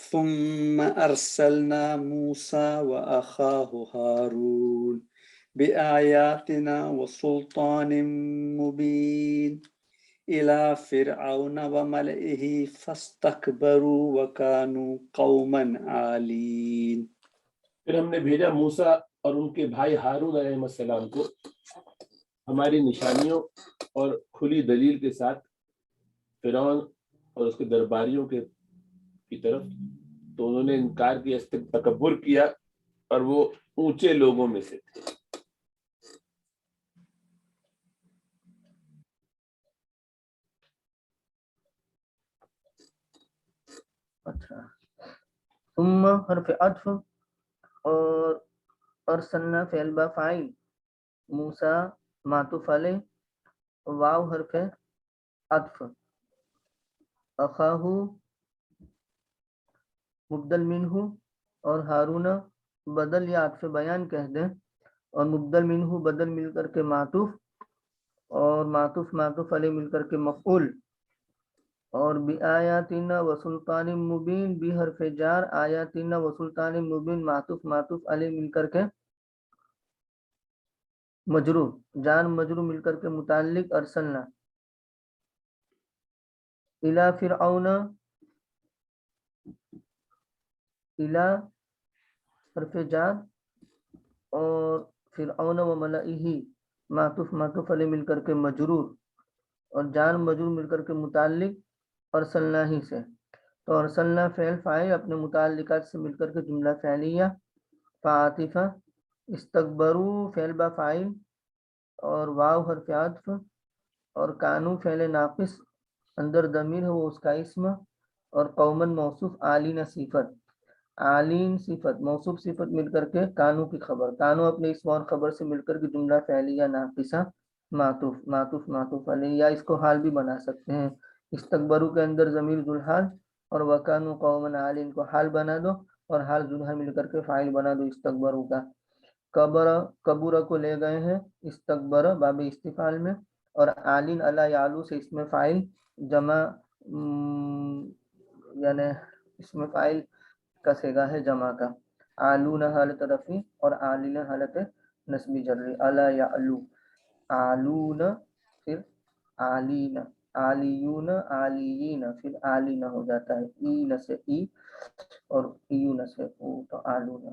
ثم أرسلنا موسى وأخاه هارون بآياتنا وسلطان مبين إلى فرعون وملئه فاستكبروا وكانوا قوما عالين۔ پھر ہم نے بھیجا موسیٰ اور ان کے بھائی ہارون علیہ السلام کو ہماری نشانیوں اور کھلی دلیل کے ساتھ فرعون اور اس کے درباریوں کی طرف، تو انہوں نے انکار کیا، تکبر کیا، اور وہ اونچے لوگوں میں سے تھے۔ اچھا، ثم حرف عطف اور ارسلنا فعل با فاعل، موسیٰ معطوف علیہ، واو حرف عطف، اخاہ مبدل منہ اور ہارون بدل یا عطف بیان کہہ دیں، اور مبدل منہ بدل مل کر کے معطوف، اور معطوف معطوف علیہ مل کر کے مفعول، اور بآیاتنا وسلطان مبین، بھی حرف جار، آیاتنا وسلطان مبین معطوف معطوف علیہ مل کر کے مجرور، جان مجرور مل کر کے متعلق ارسلنا، الی فرعون، الی حرف جار اور فرعون و ملئہ معطوف معطوف علیہ مل کر کے مجرور، اور جان مجرور مل کر کے متعلق ارسلنا ہی سے، تو ارسلنا فعل فاعل اپنے متعلقات سے مل کر کے جملہ فعلیہ، فعاطفہ، استکبروا فعل با فاعل اور واو حرف عطف، اور کانو فعل ناقص اندر ضمیر ہے وہ اس کا اسم، اور قومن موصوف، عالین صفت، عالین صفت موصوف صفت مل کر کے کانو کی خبر، کانو اپنے اسم اور خبر سے مل کر کے جملہ فعلیہ ناقصہ معطوف معطوف معطوف علیہ، یا اس کو حال بھی بنا سکتے ہیں، استکبرو کے اندر ضمیر ذوالحال اور وکانو قومن عالین کو حال بنا دو، اور حال ذوالحال مل کر کے فاعل بنا دو استکبرو کا۔ کبر کبورہ کو لے گئے ہیں استکبر باب استفعال میں، اور عالین علی یعلو سے اسم فاعل جمع یعنی اسم فاعل کا صیغہ ہے جمع کا، عالون حالت رفعی اور عالین حالت نصبی جری، علی یعلو، عالون پھر عالین، عالیون عالیین پھر عالین ہو جاتا ہے، این سے ای اور ایون سے او، تو عالون۔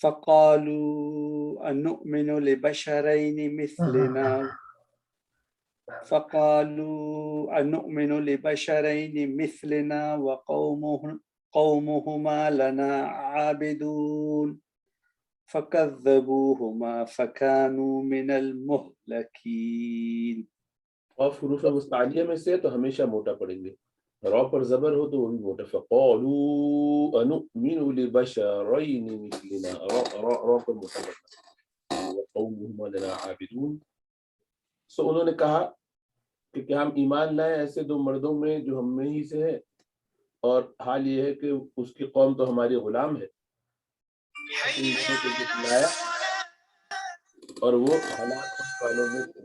فقالوا أنؤمن لبشرين مثلنا فقالوا أنؤمن لبشرين مثلنا وقومهما لنا عابدون فكذبوهما فكانوا من المهلكين. اور حروف مستعلیہ میں سے تو ہمیشہ موٹا پڑیں گے، را پر زبر ہو تو وہ بھی موٹا. فقالوا انؤمن لبشرین مثلنا، را پر موٹا پڑنا. وقومهما لنا عابدون، سو انہوں نے کہا کہ کیا ہم ایمان لائیں ایسے دو مردوں میں جو ہم میں ہی سے ہیں، اور حال یہ ہے کہ اس کی قوم تو ہماری غلام ہے. اور وہ ہلاک والوں میں تھے.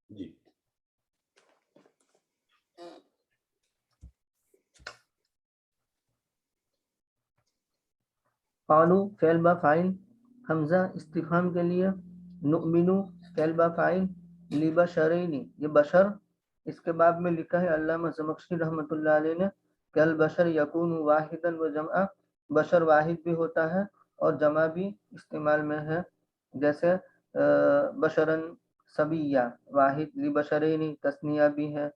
جی قالو فعل با فاعل، حمزہ استفہام کے لیے، نؤمنو فعل با فاعل، لبشرین یہ بشر. اس کے بعد میں لکھا ہے علامہ زمخشری رحمۃ اللہ علیہ نے کہ البشر یکون واحدا و جمع، بشر واحد بھی ہوتا ہے اور جمع بھی استعمال میں ہے. جیسے بشرن سبیہ واحد، لبشرین تثنیہ بھی ہے،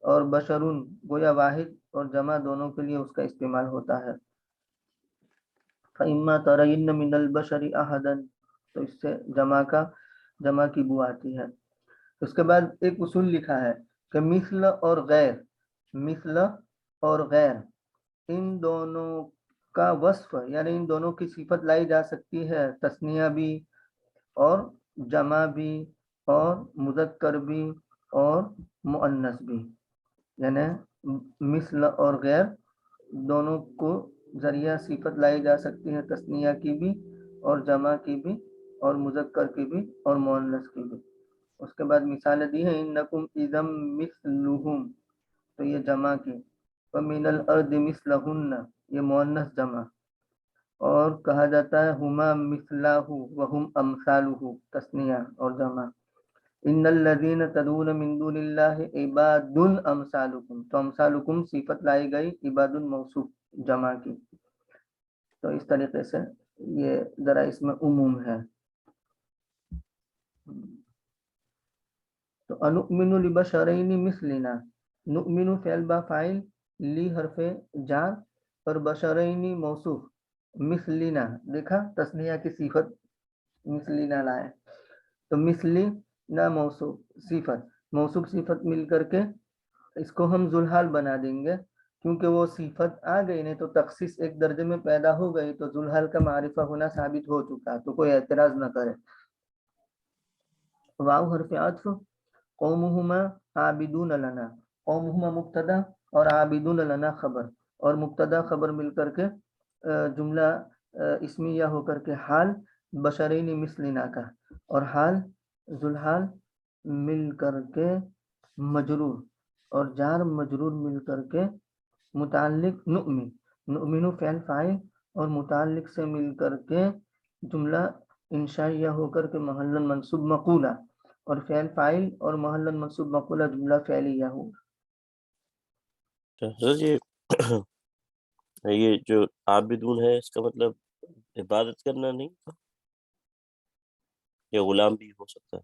اور بشرون گویا واحد اور جمع دونوں کے لیے اس کا استعمال ہوتا ہے. فَإِمَّا تَرَيِنَّ مِنَ الْبَشَرِ أَحَدًا، تو اس سے جمع کی بو آتی ہے. اس کے بعد ایک اصول لکھا ہے کہ مثل اور غیر ان دونوں کا وصف، یعنی ان دونوں کی صفت لائی جا سکتی ہے، تثنیہ بھی اور جمع بھی اور مذکر بھی اور مؤنث بھی. یعنی مثل اور غیر دونوں کو ذریعہ صفت لائی جا سکتی ہے، تثنیہ کی بھی اور جمع کی بھی اور مذکر کی بھی اور مؤنث کی بھی. اس کے بعد مثالیں دی ہیں، انکم اذا مثلہم تو یہ جمع کی، ومن الارض مثلہن یہ مؤنث جمع، اور کہا جاتا ہے ہما مثلہ وہم امثالہ تثنیہ اور جمع. ان الذین تدعون من دون اللہ عباد امثالکم، تو امثالکم صفت لائی گئی، عباد موصوف جمع کی. تو اس طریقے سے یہ ذرا اس میں عموم ہے. تو انؤمن لبشرین مثلنا، نؤمن فعل با فاعل، لی حرف جار اور بشرین موصوف، مثلنا دیکھا تثنیہ کی صفت مثلنا لائے، تو مثلی نہ موصوف صفت مل کر کے اس کو ہم ذوالحال بنا دیں گے، کیونکہ وہ صفت آ گئی نہیں تو تخصیص ایک درجے میں پیدا ہو گئی تو ذوالحال کا معرفہ ہونا ثابت ہو چکا، تو کوئی اعتراض نہ کرے. واو حرف عطف، قومہما عابدون لنا، قومہما مبتدا اور عابدون لنا خبر، اور مبتدا خبر مل کر کے جملہ اسمیہ ہو کر کے حال بشرین مثلنا کا، اور حال ذوالحال مل کر کے مجرور اور جار مجرور مل کر کے متعلق نؤمن فعل فاعل اور متعلق سے مل کر کے جملہ انشائیہ ہو کر کے محلا منصوب مقولہ، اور فعل فاعل اور محلا منصوب مقولہ جملہ فعلیہ ہو. یہ جو عابدون ہے اس کا مطلب عبادت کرنا نہیں تھا، یا غلام بھی ہو سکتا ہے.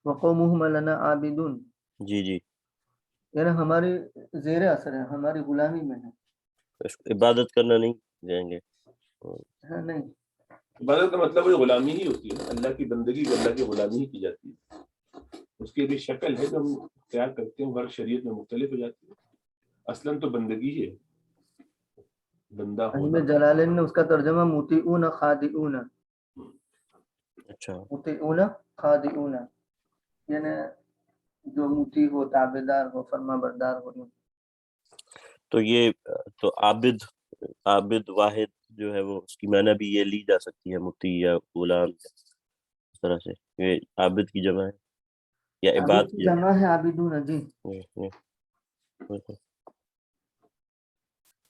وقومہم لنا عابدون جی یعنی ہماری زیر اثر ہے، ہماری غلامی میں ہے. اس کو عبادت کرنا نہیں جائیں گے. ہاں نہیں، عبادت کا مطلب وہ غلامی ہی ہوتی ہے، اللہ کی بندگی اللہ کی غلامی ہی کی جاتی ہے. اس کی بھی شکل ہے جو ہم اختیار کرتے ہیں، ہر شریعت میں مختلف ہو جاتی ہے. اصلاً تو بندگی ہے، بندہ ہونا. جلالین نے اس کا ترجمہ مطیعون خادعون، اچھا، مطیعون خادعون یعنی جو مطیع ہو، تابعدار ہو، فرما بردار ہو. تو یہ تو عابد واحد جو ہے وہ اس کی معنی بھی یہ لی جا سکتی ہے، مطیع یا غلام، اس طرح سے یہ عابد کی جمع ہے یا عباد عابد کی جمع ہے عابدون. جی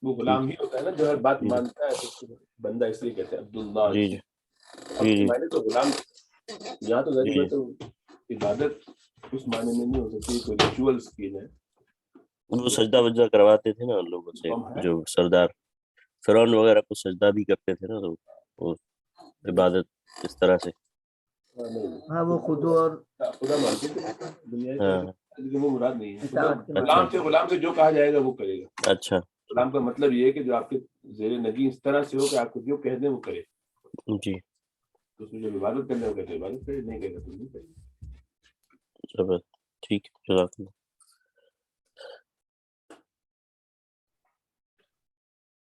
وہ غلام ہی ہوتا ہے نا جو ہر بات مانتا ہے، تو اس کو بندہ اس لیے کہتے ہیں عبداللہ. جی جی اب جی جی معنی تو غلام، یہاں تو ظاہر جی بات ہے عبادت اس معنی میں نہیں ہو سکتی، کوئی ریچولس کی جائے. وہ سجدہ وجدہ کرواتے تھے نا ان لوگوں سے، جو سردار فرعون وغیرہ کو سجدہ بھی کرتے تھے نا، تو وہ عبادت اس طرح سے. ہاں وہ خدا اور خدا مانتے تھے دنیا ہاں لیکن وہ مراد نہیں ہے. اطاعت کے اچھا غلام سے جو کہا جائے گا وہ کرے گا. اچھا غلام کا مطلب یہ ہے کہ جو آپ کے زیر نگی اس طرح سے ہو کہ آپ کو جو کہہ دیں وہ کرے. جی تو اس میں جو عبادت کرنے کو کہتے ہیں عبادت کرے، نہیں کہتے تو نہیں کرے. چلو ٹھیک ہے، جزاک اللہ.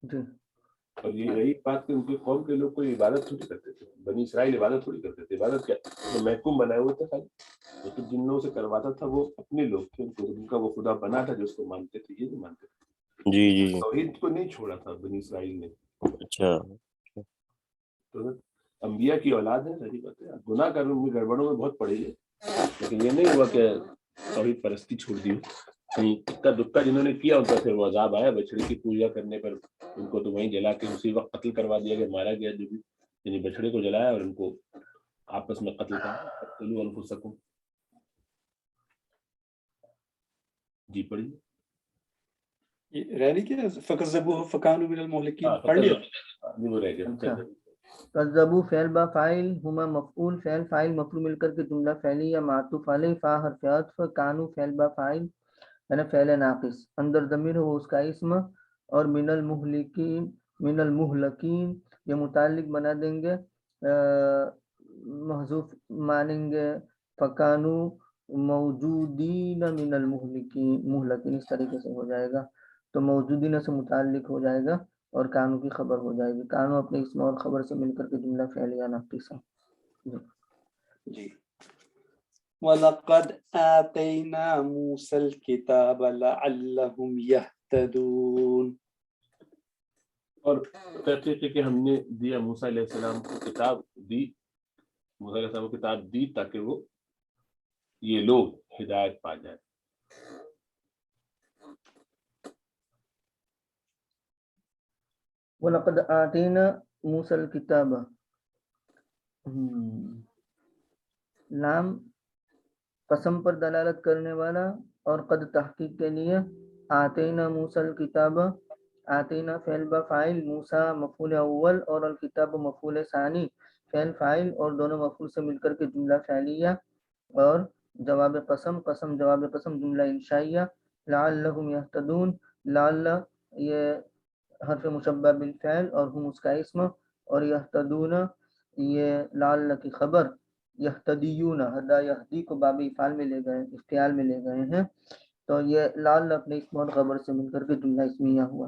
جی اور یہ یہی بات کہ ان کی قوم کے لوگ کوئی عبادت تھوڑی کرتے تھے، بنی اسرائیل عبادت تھوڑی کرتے تھے. عبادت کیا وہ محکوم بنائے ہوئے تھے خالی، وہ تو جن لوگوں سے کرواتا تھا وہ اپنے لوگ تھے، ان کا وہ خدا بنا تھا جو اس کو مانتے تھے، یہ نہیں مانتے تھے. جی جی جی توحید کو نہیں چھوڑا تھا بنی اسرائیل نے. اچھا تو انبیاء کی اولاد ہے، صحیح بات ہے. گناہ کرنے میں گڑبڑوں میں بہت پڑی ہے، لیکن یہ نہیں ہوا کہ توحید پرستی چھوڑ دی. اکا دکا جنہوں نے کیا ان کا پھر وہ عذاب آیا بچڑے کی پوجا کرنے پر. ان کو تو وہیں جلا کے اسی وقت قتل کروا دیا گیا، مارا گیا. جو بھی یعنی بچڑے کو جلایا اور ان کو آپس میں قتل کرا. قتلوا انفسکم. جی پڑھیے. رہ نہیں کیا فکذبوہ فکانوا من المہلکین پڑھ لیا. وہ رہ گیا. اچھا. کذبو فعل با فاعل، ہما مفعول فعل فاعل مفعول مل کر کے جملہ فعلی یا معطوف علیہ، فا حرف عطف، کانو فعل با فاعل یعنی فعل ناقص، اندر ضمیر ہو اس کا اسم، اور من المہلکین یہ متعلق بنا دیں گے، محذوف مانیں گے فکانو موجودین من المہلکین، اس طریقے سے ہو جائے گا. تو موجودین سے متعلق ہو جائے گا اور کانو کی خبر ہو جائے گی. کانو اپنے اسم اور خبر سے مل کر کے جملہ فعلیہ ناقص ہے. جی. وَلَقَدْ آتَيْنَا مُوسَى الْكِتَابَ لَعَلَّهُمْ يَهْتَدُونَ. اور کہتے کہ ہم نے دیا موسیٰ علیہ السلام کو کتاب دی، موسیٰ علیہ السلام کو کتاب دی تاکہ وہ یہ لوگ ہدایت پا جائیں. وَلَقَدْ آتَيْنَا مُوسَى الْكِتَابَ، لام قسم پر دلالت کرنے والا اور قد تحقیق کے لیے. آتینا موسیٰ الکتاب، آتینا فعل با فاعل، موسیٰ مفعول اول اور الکتاب مفعول ثانی، فعل فاعل اور دونوں مفعول سے مل کر کے جملہ فعلیہ اور جواب قسم، قسم جواب قسم جملہ انشائیہ. لعلہم یہتدون، لعل یہ حرف مشبہ بالفعل اور ہم اس کا اسم، اور یہتدون یہ لعل کی خبر. یہتدیون ہدا یہدی کو باب افعال میں لے گئے، افتعال میں لے گئے ہیں، تو یہ لعل اپنے اسم اور خبر سے مل کر کے جملہ اسمیہ ہوا.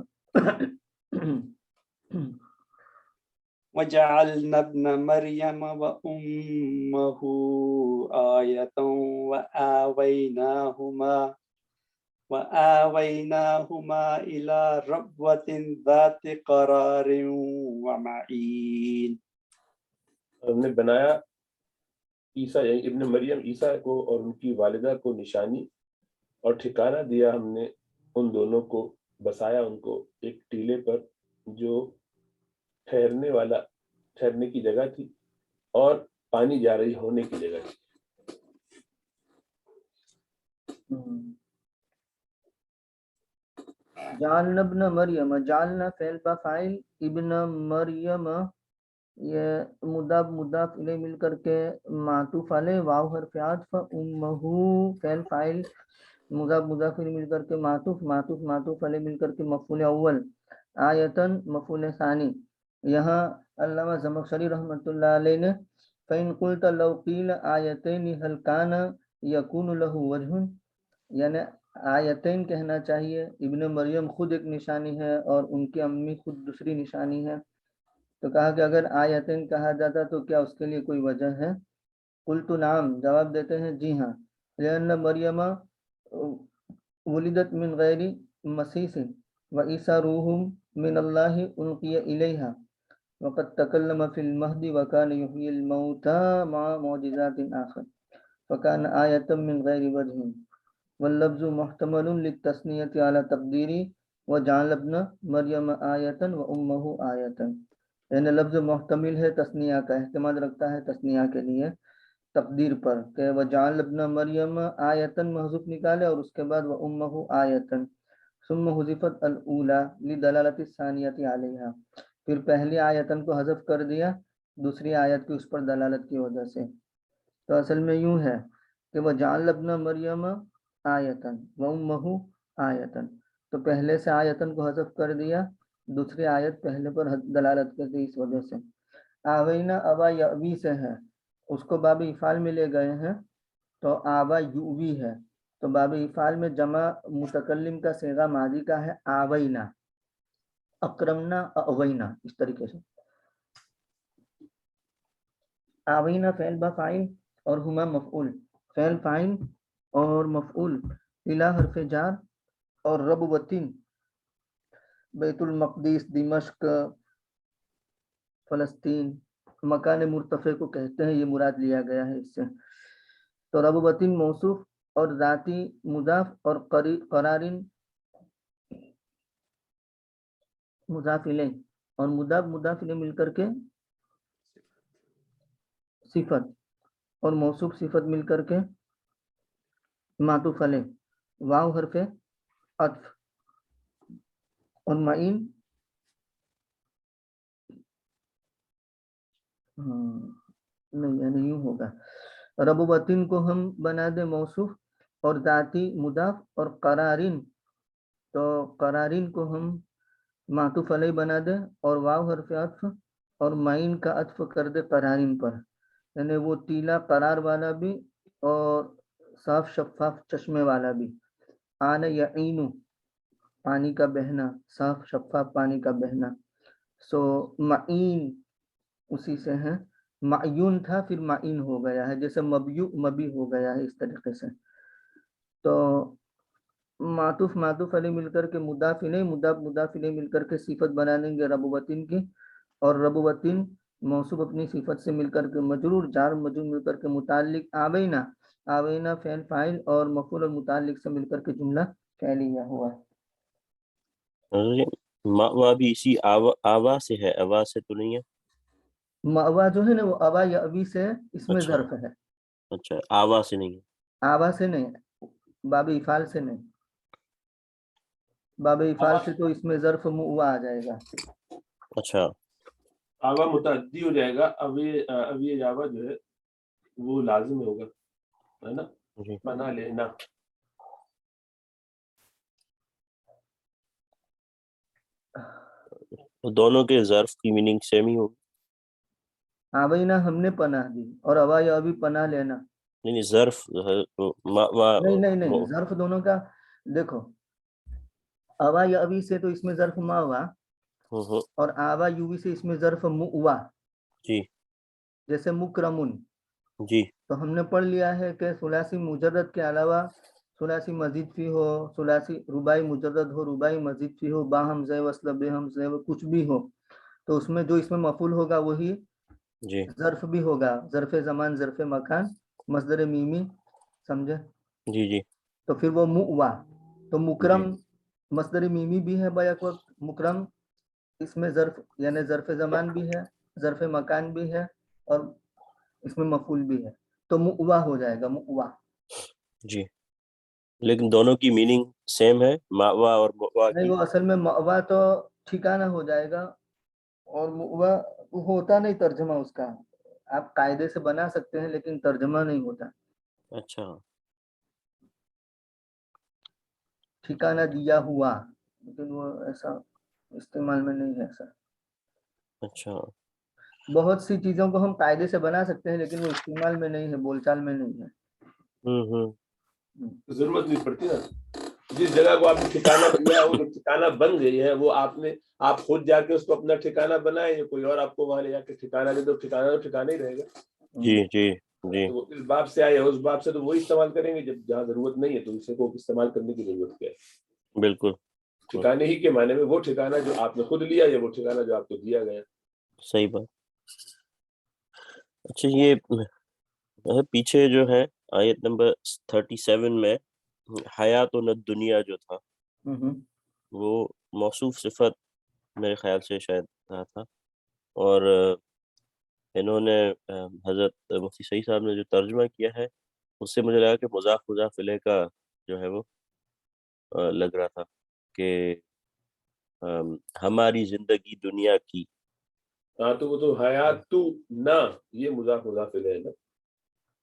وَجَعَلْنَا ابْنَ مَرْيَمَ وَأُمَّهُ آيَةً وَآوَيْنَاهُمَا إِلَى رَبْوَةٍ ذَاتِ قَرَارٍ وَمَعِينٍ. ہم نے بنایا عیسیٰ یعنی ابن مریم عیسیٰ کو اور ان کی والدہ کو نشانی، اور ٹھکانہ دیا ہم نے ان دونوں کو، بسایا ان کو ایک ٹیلے پر جو ٹھہرنے کی جگہ تھی اور پانی جا رہی ہونے کی جگہ تھی. جعلنا ابن مریم، جعلنا فعل با فاعل، ابن مریم یہ مضاف مضاف الیہ مل کر کے معطوف علیہ، واو حرف عطف، امہ فعل فاعل مضاف مضاف الیہ مل کر کے معطوف، معطوف معطوف علیہ مل کر کے مفعول اول، آیتن مفعول ثانی. یہاں علامہ زمخشری رحمۃ اللہ علیہ نے فَإِن قُلْتَ لَوْ قِيلَ آیتین هَلْ كَانَ يَكُونُ لَهُ وَجْهٌ، یعنی آیتین کہنا چاہیے. ابن مریم خود ایک نشانی ہے اور ان کی امی خود دوسری نشانی ہے، تو کہا کہ اگر آیتین کہا جاتا تو کیا اس کے لیے کوئی وجہ ہے؟ قلت نعم، جواب دیتے ہیں جی ہاں. لأن مریم ولدت من غیر مسیس وعیسیٰ روح من اللہ القی الیہا وقد تکلم فی المہد وکان یحیی الموتى مع معجزات آخر فکان آیتا من غیر وجہ، واللفظ محتمل للتثنیۃ علی تقدیر وجعل ابن مریم آیتن و امہ آیتن، یعنی لفظ محتمل ہے تثنیہ کا، احتمال رکھتا ہے تثنیہ کے لیے تقدیر پر کہ وجعل ابن مریم آیتن محذوف نکالے اور اس کے بعد و امہ آیتن، ثم حذفت الاولی لدلالت الثانیۃ علیہا، پھر پہلی آیتن کو حذف کر دیا دوسری آیت کی اس پر دلالت کی وجہ سے۔ تو اصل میں یوں ہے کہ وجعل ابن مریم آیتن و امہ آیتن، تو پہلے سے آیتن کو حذف کر دیا، دوسری آیت پہلے پر دلالت کر دی اس وجہ سے۔ آوینا ابا یعوی سے ہے، اس کو باب افعال میں لے گئے ہیں تو آبا یعوی ہے، تو باب افعال میں جمع متکلم کا صیغہ ماضی کا ہے آوینا، اکرمنا اوینا، اس طریقے سے آوینا فعل با فاعل اور ہما مفعول، فعل فاعل اور مفعول، الا حرف جار اور ربوتن بیت المقدس دمشق فلسطین مکان مرتفع کو کہتے ہیں، یہ مراد لیا گیا ہے اس سے۔ تو ربوتن موصوف اور ذاتی مضاف اور قرارن مضاف الیہ اور مضاف الیہ مل کر کے صفت اور موصوف صفت مل کر کے معطوف علیہ، واو حرف عطف اور معین نہیں، یعنی یوں ہوگا ربوتن کو ہم بنا دے موصوف اور ذاتی مضاف، اور قرارن تو قرارن کو ہم معطوف علیہ بنا دے اور واو حرف عطف اور معین کا عطف کر دے قرارن پر، یعنی وہ ٹیلا قرار والا بھی اور صاف شفاف چشمے والا بھی۔ آن یعین پانی کا بہنا، صاف شفاف پانی کا بہنا، سو معین اسی سے ہے، معیون تھا پھر معین ہو گیا ہے، جیسے مبیو مبی ہو گیا ہے اس طریقے سے۔ تو معطوف علیہ مل کر کے مضاف الیہ، مضاف الیہ مل کر کے صفت بنا لیں گے ربوتن کی، اور ربوتن موصوف اپنی صفت سے مل کر کے مجرور، جار مجرور مل کر کے متعلق آوینا فعل فاعل اور مفعول اور متعلق سے مل کر کے جملہ فعلیہ ہوا۔ مأوا بھی اسی آوا سے ہے، اوا سے تو نہیں ہے؟ مأوا جو ہے نا وہ ابا یعوی سے اس میں اچھا ظرف ہے، اچھا، آوا سے نہیں ہے۔ آبا سے نہیں، باب افعال سے نہیں، باب افعال سے تو اس میں ظرف مؤوا آ جائے گا۔ اچھا آوا متعدی ہو جائے گا، ابھی جاوا جو ہے وہ لازم ہوگا، ہے نا، جی بنا لینا۔ دونوں کے ظرف کی میننگ سیم ہی ہوگی؟ آوینا ہم نے پناہ دی اور ابا یعوی پناہ لینا، نہیں ظرف مأوا نہیں ظرف دونوں کا دیکھو، ابا یعوی سے تو اس میں ظرف مأوا اور آبا یوی سے اس میں ظرف مؤوا، جی جیسے مکرمن، جی تو ہم نے پڑھ لیا ہے کہ ثلاثی مجرد کے علاوہ ثلاثی مزید فی ہو، ثلاثی رباعی مجرد ہو، رباعی مزید فی ہو، با حمزہ وصل بے حمزہ کچھ بھی ہو، تو اس میں جو اس میں مفعول ہوگا وہی جی ظرف بھی ہوگا، ظرف زمان، ظرف مکان، مصدر میمی، سمجھے؟ جی جی تو پھر وہ مؤوا، تو مکرم مصدر میمی بھی ہے بیک وقت، مکرم اس میں ظرف یعنی ظرف زمان بھی ہے، ظرف مکان بھی ہے اور اس میں مفعول بھی ہے، تو مؤوا ہو جائے گا، مؤوا۔ جی، لیکن دونوں کی میننگ سیم ہے، مأوا اور مؤوا نہیں، کی؟ وہ اصل میں مؤوا تو ٹھکانہ ہو جائے گا اور مؤوا ہوتا نہیں ترجمہ اس کا، آپ قاعدے سے بنا سکتے ہیں لیکن ترجمہ نہیں ہوتا، اچھا ٹھکانہ دیا ہوا، لیکن وہ ایسا استعمال میں نہیں ہے سر۔ اچھا بہت سی چیزوں کو ہم قاعدے سے بنا سکتے ہیں لیکن وہ استعمال میں نہیں ہے، بول چال میں نہیں ہے۔ ضرورت نہیں پڑتی نا، جس جگہ کو آپ نے ٹھکانہ بنایا وہ ٹھکانہ بن گئی ہے، وہ آپ خود جا کے اس کو اپنا ٹھکانہ بنائے یا کوئی اور آپ کو وہاں لے جا کے ٹھکانہ دے، تو ٹھکانہ ہی رہے گا۔ جی جی جی تو اس باب سے آئے، اس باب سے تو وہی استعمال کریں گے، جب جہاں ضرورت نہیں ہے تو اسے کو استعمال کرنے کی ضرورت کیا ہے؟ بالکل ٹھکانے ہی کے معنی میں وہ ٹھکانہ جو آپ نے خود لیا یا وہ ٹھکانہ جو آپ کو دیا گیا۔ صحیح بات۔ اچھا، یہ پیچھے جو ہے آیت نمبر 37 میں حیات و دنیا جو تھا، وہ موصوف صفت میرے خیال سے شاید کہا تھا، اور انہوں نے حضرت مفتی سعید صاحب نے جو ترجمہ کیا ہے اس سے مجھے لگا کہ مضاف مضاف الیہ کا جو ہے وہ لگ رہا تھا کہ ہماری زندگی دنیا کی. ہاں تو وہ تو حیات تو نہ، یہ مضاف مضاف الیہ ہے نا.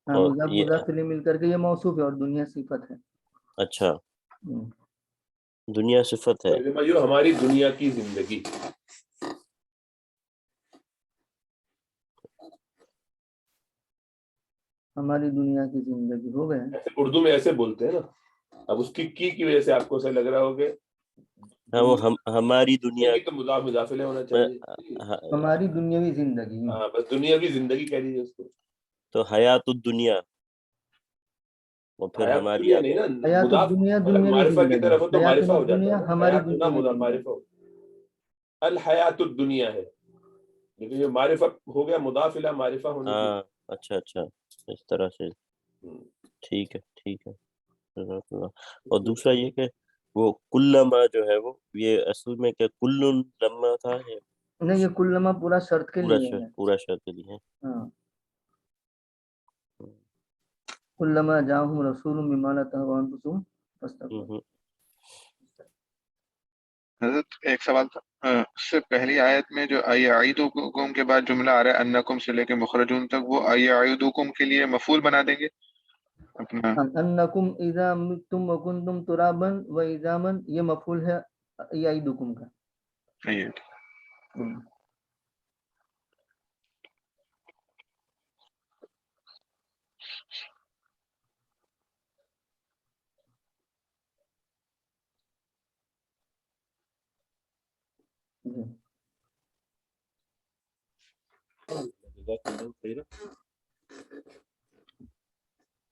ہاں اور مضاف یہ مضاف الیہ مل کر کے یہ موصوف ہے اور دنیا صفت ہے. اچھا ہم۔ دنیا صفت ہے. جو ہماری دنیا کی زندگی. ہماری دنیا کی زندگی ہو گئے. ایسے اردو میں ایسے بولتے ہیں نا. اب اس کی وجہ سے آپ کو ایسا لگ رہا ہو کہ ہاں وہ ہماری دنیا تو مضاف مضاف الیہ ہونا چاہیے. ہماری دنیاوی زندگی. ہاں بس دنیا کی زندگی کہہ دیجیے اس کو. تو حیات الدنیا اور پھر حیات ہماری دنیا نہیں نا، حیات مضاف الدنیا اگر دنیاوی معرفہ کی زندگی. طرف ہو تو حیات معرفہ ہو جاتا الدنیا ہے. ہماری حیات نہ دنیاوی زندگی. معرفہ ہو. الحیات الدنیا ہے، لیکن یہ معرفہ ہو گیا، مضاف الیہ معرفہ ہونے کی. ہاں اچھا اچھا اس طرح سے ٹھیک ہے ٹھیک ہے. جزاک اللہ. اور دوسرا یہ کہ وہ کلما جو ہے وہ یہ اصل میں کیا کل لما تھا یا نہیں یہ کلما پورا شرط کے لیے ہے. پورا شرط کے لیے ہے. ہاں کلما جاءہم رسول بما لا تهوى انفسهم فاستكبروا. حضرت ایک سوال تھا، اس سے پہلی آیت میں جو ایعیدکم کے بعد جملہ آ رہا ہے انکم سے لے کے مخرجون تک، وہ ایعیدکم کے لیے مفعول بنا دیں گے اپنا؟ انکم اذا متم وکنتم ترابا وعظاما یہ مفعول ہے یعیدکم کا. جزاک اللہ خیر.